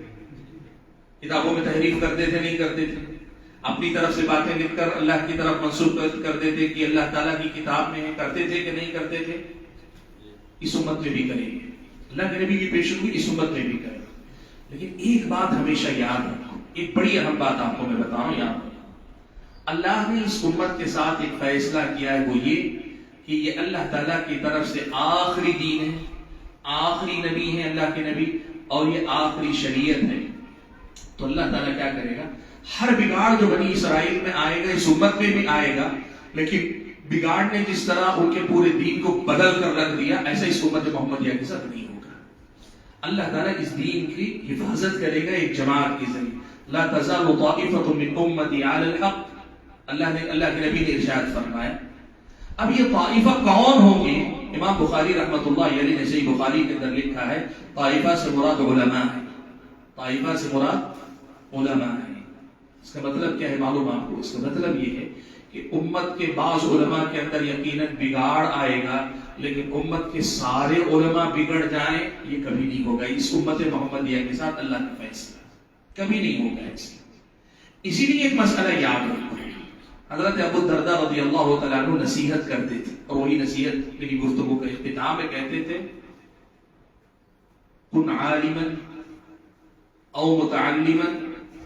کتابوں میں تحریف کرتے تھے نہیں کرتے تھے؟ اپنی طرف سے باتیں لکھ کر اللہ کی طرف منسوب کر دیتے کہ اللہ تعالیٰ کی کتاب میں ہے، کرتے تھے کہ نہیں کرتے تھے؟ اس امت میں بھی کریں گے، اللہ کے نبی کی پیشن ہوئی، اس امت میں بھی کریں گے۔ لیکن ایک بات ہمیشہ یاد رکھو، ایک بڑی اہم بات آپ کو میں بتاؤں، یاد رکھو، اللہ نے اس امت کے ساتھ ایک فیصلہ کیا ہے، وہ یہ کہ یہ اللہ تعالیٰ کی طرف سے آخری دین ہے، آخری نبی ہے اللہ کے نبی، اور یہ آخری شریعت ہے۔ تو اللہ تعالیٰ کیا کرے گا؟ ہر بگاڑ جو بنی اسرائیل میں آئے گا اس امت میں بھی آئے گا، لیکن بگاڑ نے جس طرح ان کے پورے دین کو بدل کر رکھ دیا، ایسا اس امت محمدیہ کے ساتھ نہیں ہوگا۔ اللہ تعالیٰ اس دین کی حفاظت کرے گا ایک جماعت کے ذریعے۔ لا تزال طائفة من امتی علی الحق، اللہ کے نبی نے ارشاد فرمایا۔ اب یہ طائفہ کون ہوں گے؟ امام بخاری رحمۃ اللہ علیہ نے صحیح بخاری کے اندر لکھا ہے، طائفہ سے مراد علماء ہے، طائفہ سے مراد علماء ہے۔ اس کا مطلب کیا ہے معلوم آپ کو؟ اس کا مطلب یہ ہے کہ امت کے بعض علماء کے اندر یقیناً بگاڑ آئے گا، لیکن امت کے سارے علماء بگڑ جائیں یہ کبھی نہیں ہوگا۔ اس امت محمدیہ کے ساتھ اللہ کا فیصلہ کبھی نہیں ہوگا ایسے۔ اسی لیے ایک مسئلہ یاد رکھو، حضرت ابو الدرداء رضی اللہ تعالیٰ عنہ نصیحت کرتے تھے، اور وہی نصیحت میری گفتگو کا اختتام میں کہتے تھے، کن عالما او متعلما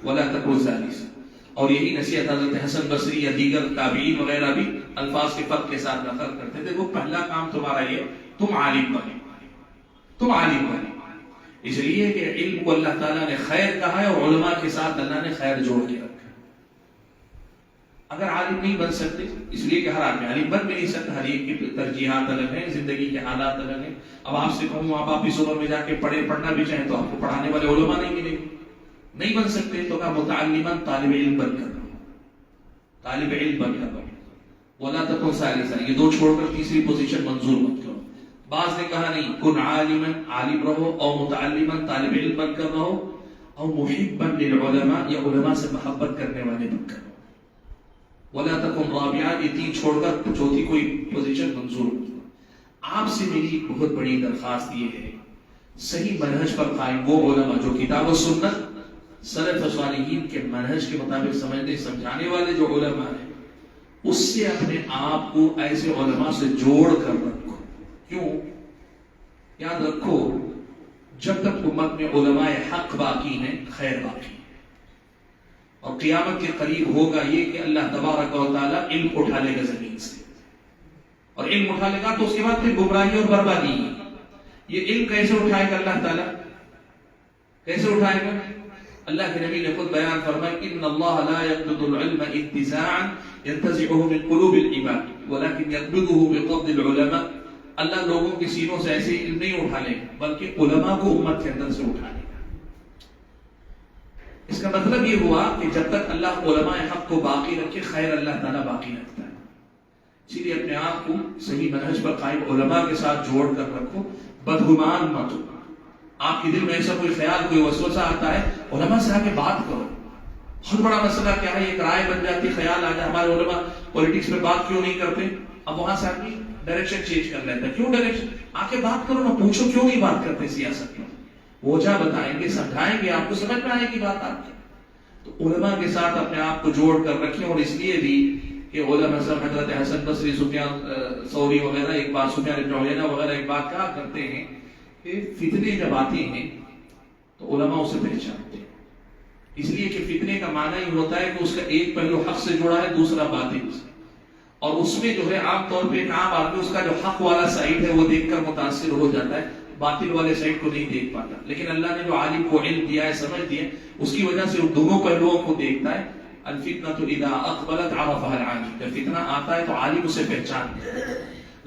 ولا تکن ثالثا۔ اور یہی نصیحت حضرت حسن بصری یا دیگر تابعین وغیرہ بھی الفاظ کے فرق کے ساتھ نقل کرتے تھے۔ وہ پہلا کام تمہارا یہ تم عالم بنے، تم عالم بنے، اس لیے کہ علم کو اللہ تعالیٰ نے خیر کہا ہے، اور علماء کے ساتھ اللہ نے خیر جوڑ کے رکھا۔ اگر عالم نہیں بن سکتے، اس لیے کہ ہر آدمی عالم بن بھی نہیں سکتا، ہر ایک کی ترجیحات الگ ہیں، زندگی کے حالات الگ ہیں۔ اب آپ سے کہوں آپ اس عمر میں جا کے پڑھنا بھی چاہیں تو آپ کو پڑھانے والے علماء نہیں ملیں گے، نہیں بن سکتے، تو کہا متعلماً طالب علم بن کر رہو، طالب علم بن کر رہو، ولا تکن ثالثا، یہ دو چھوڑ کر تیسری پوزیشن منظور مت کرو۔ بعض نے کہا نہیں، کن عالما، عالم رہو، او متعلما، طالب علم بن کر رہو، او محبا للعلماء، یا علماء سے محبت کرنے والے بن کر رہو، ولا تکن رابعا، یہ تین چھوڑ کر چوتھی کوئی پوزیشن منظور مت کرو۔ آپ سے میری بہت بڑی درخواست یہ ہے، صحیح منہج پر قائم وہ علماء جو کتاب و سنت سلف و صالحین کے منہج کے مطابق سمجھنے سمجھانے والے جو علماء ہیں، اس سے اپنے آپ کو ایسے علماء سے جوڑ کر رکھو. کیوں؟ یاد رکھو جب تک امت میں علماء حق باقی ہیں خیر باقی ہے. اور قیامت کے قریب ہوگا یہ کہ اللہ تبارک و تعالیٰ علم اٹھا لے گا زمین سے, اور علم اٹھا لے گا تو اس کے بعد پھر گمراہی اور بربادی ہے. یہ علم کیسے اٹھائے گا اللہ تعالیٰ؟ کیسے اٹھائے گا؟ اللہ کے نبی نے خود بیان فرمایا ان اللہ لا يقبض العلم انتزاعا ينتزعه من قلوب العباد ولكن يقبضه بقبض العلماء. اللہ لوگوں کے سینوں سے ایسے علم نہیں اٹھا لے گا بلکہ علماء کو امت کے اندر سے اٹھا لے گا. اس کا مطلب یہ ہوا کہ جب تک اللہ علماء حق کو باقی رکھے خیر اللہ تعالیٰ باقی رکھتا ہے. اسی لیے اپنے آپ کو صحیح منہج پر قائم علماء کے ساتھ جوڑ کر رکھو, بدگمان مت ہو. آپ کے دل میں ایسا کوئی خیال کوئی وسوسہ آتا ہے علماء سے آ کے بات کرو. بہت بڑا مسئلہ کیا ہے, ایک رائے بن جاتی, خیال آ جائے ہمارے علماء پولیٹکس میں بات کیوں نہیں کرتے, اب وہاں سے آدمی ڈائریکشن چینج کر لیتا ہے. کیوں ڈائریکشن؟ آ کے بات کرو نا, پوچھو کیوں نہیں بات کرتے سیاست میں. وجہ بتائیں گے, سمجھائیں گے, آپ کو سمجھ میں آئے گی بات آپ کی. تو علماء کے ساتھ اپنے آپ کو جوڑ کر رکھیں. اور اس لیے بھی کہ علماء مثلا حضرت حسن بصری, سفیان ثوری وغیرہ ایک بات, سفیان ابن عیینہ وغیرہ ایک بات کہا کرتے ہیں کہ فتنے جب آتے ہیں تو علماء اسے پہچانتے ہیں. اس لیے کہ فتنے کا معنی ہی ہوتا ہے کہ اس کا ایک پہلو حق سے جڑا ہے, دوسرا باطل سے. اور اس میں جو ہے عام طور پہ ایک عام آدمی اس کا جو حق والا سائڈ ہے وہ دیکھ کر متاثر ہو جاتا ہے, باطل والے سائڈ کو نہیں دیکھ پاتا. لیکن اللہ نے جو عالم کو علم دیا ہے, سمجھ دیا, اس کی وجہ سے وہ دونوں پہلوؤں کو دیکھتا ہے. الفتنة اذا اقبلت عرفها العالم. جب فتنہ آتا ہے تو عالم اسے پہچانتا ہے,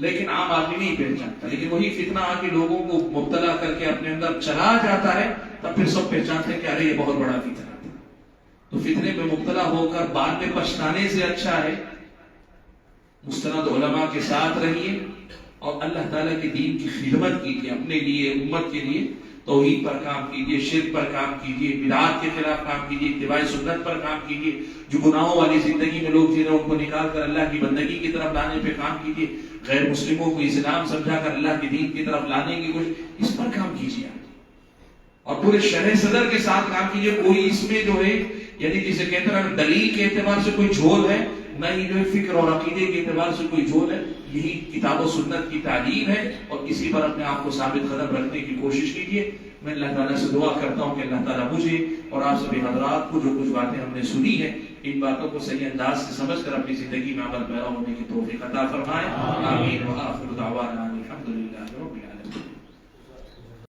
لیکن عام آدمی نہیں پہچانتا. لیکن وہی فتنہ آ کے لوگوں کو مبتلا کر کے اپنے اندر چلا جاتا ہے, تب پھر سب پہچانتے ہیں کہ ارے یہ بہت بڑا فتنہ تھا. تو فتنے میں مبتلا ہو کر بعد میں پچھتانے سے اچھا ہے مستند علماء کے ساتھ رہیے اور اللہ تعالیٰ کے دین کی خدمت کیجیے. اپنے لیے, امت کے لیے توحید پر کام کیجیے, شرک پر کام کیجیے, بدعات کے خلاف کام کیجیے, اتباع سنت پر کام کیجیے. جو گناہوں والی زندگی میں لوگ جی رہے ہیں ان کو نکال کر اللہ کی بندگی کی طرف لانے پہ کام کیجیے. غیر مسلموں کو اسلام سمجھا کر اللہ کے دین کی طرف لانے کی کوشش, اس پر کام کیجیے. اور پورے شرح صدر کے ساتھ کام کیجیے. کوئی اس میں جو ہے یعنی جسے کہتے ہیں دلیل کے اعتبار سے کوئی جھول ہے, نہ ہی جو ہے فکر اور عقیدے کے اعتبار سے کوئی جھول ہے. یہی کتاب و سنت کی تعلیم ہے اور اسی پر اپنے آپ کو ثابت قدم رکھنے کی کوشش کیجیے. میں اللہ تعالیٰ سے دعا کرتا ہوں کہ اللہ تعالیٰ مجھے اور آپ سبھی حضرات کو جو کچھ باتیں ہم نے سنی ہیں ان باتوں کو صحیح انداز سے سمجھ کر اپنی زندگی میں عمل پیرا ہونے کی توفیق عطا فرمائے. آمین. وآخر دعوانا الحمدللہ رب العالمین.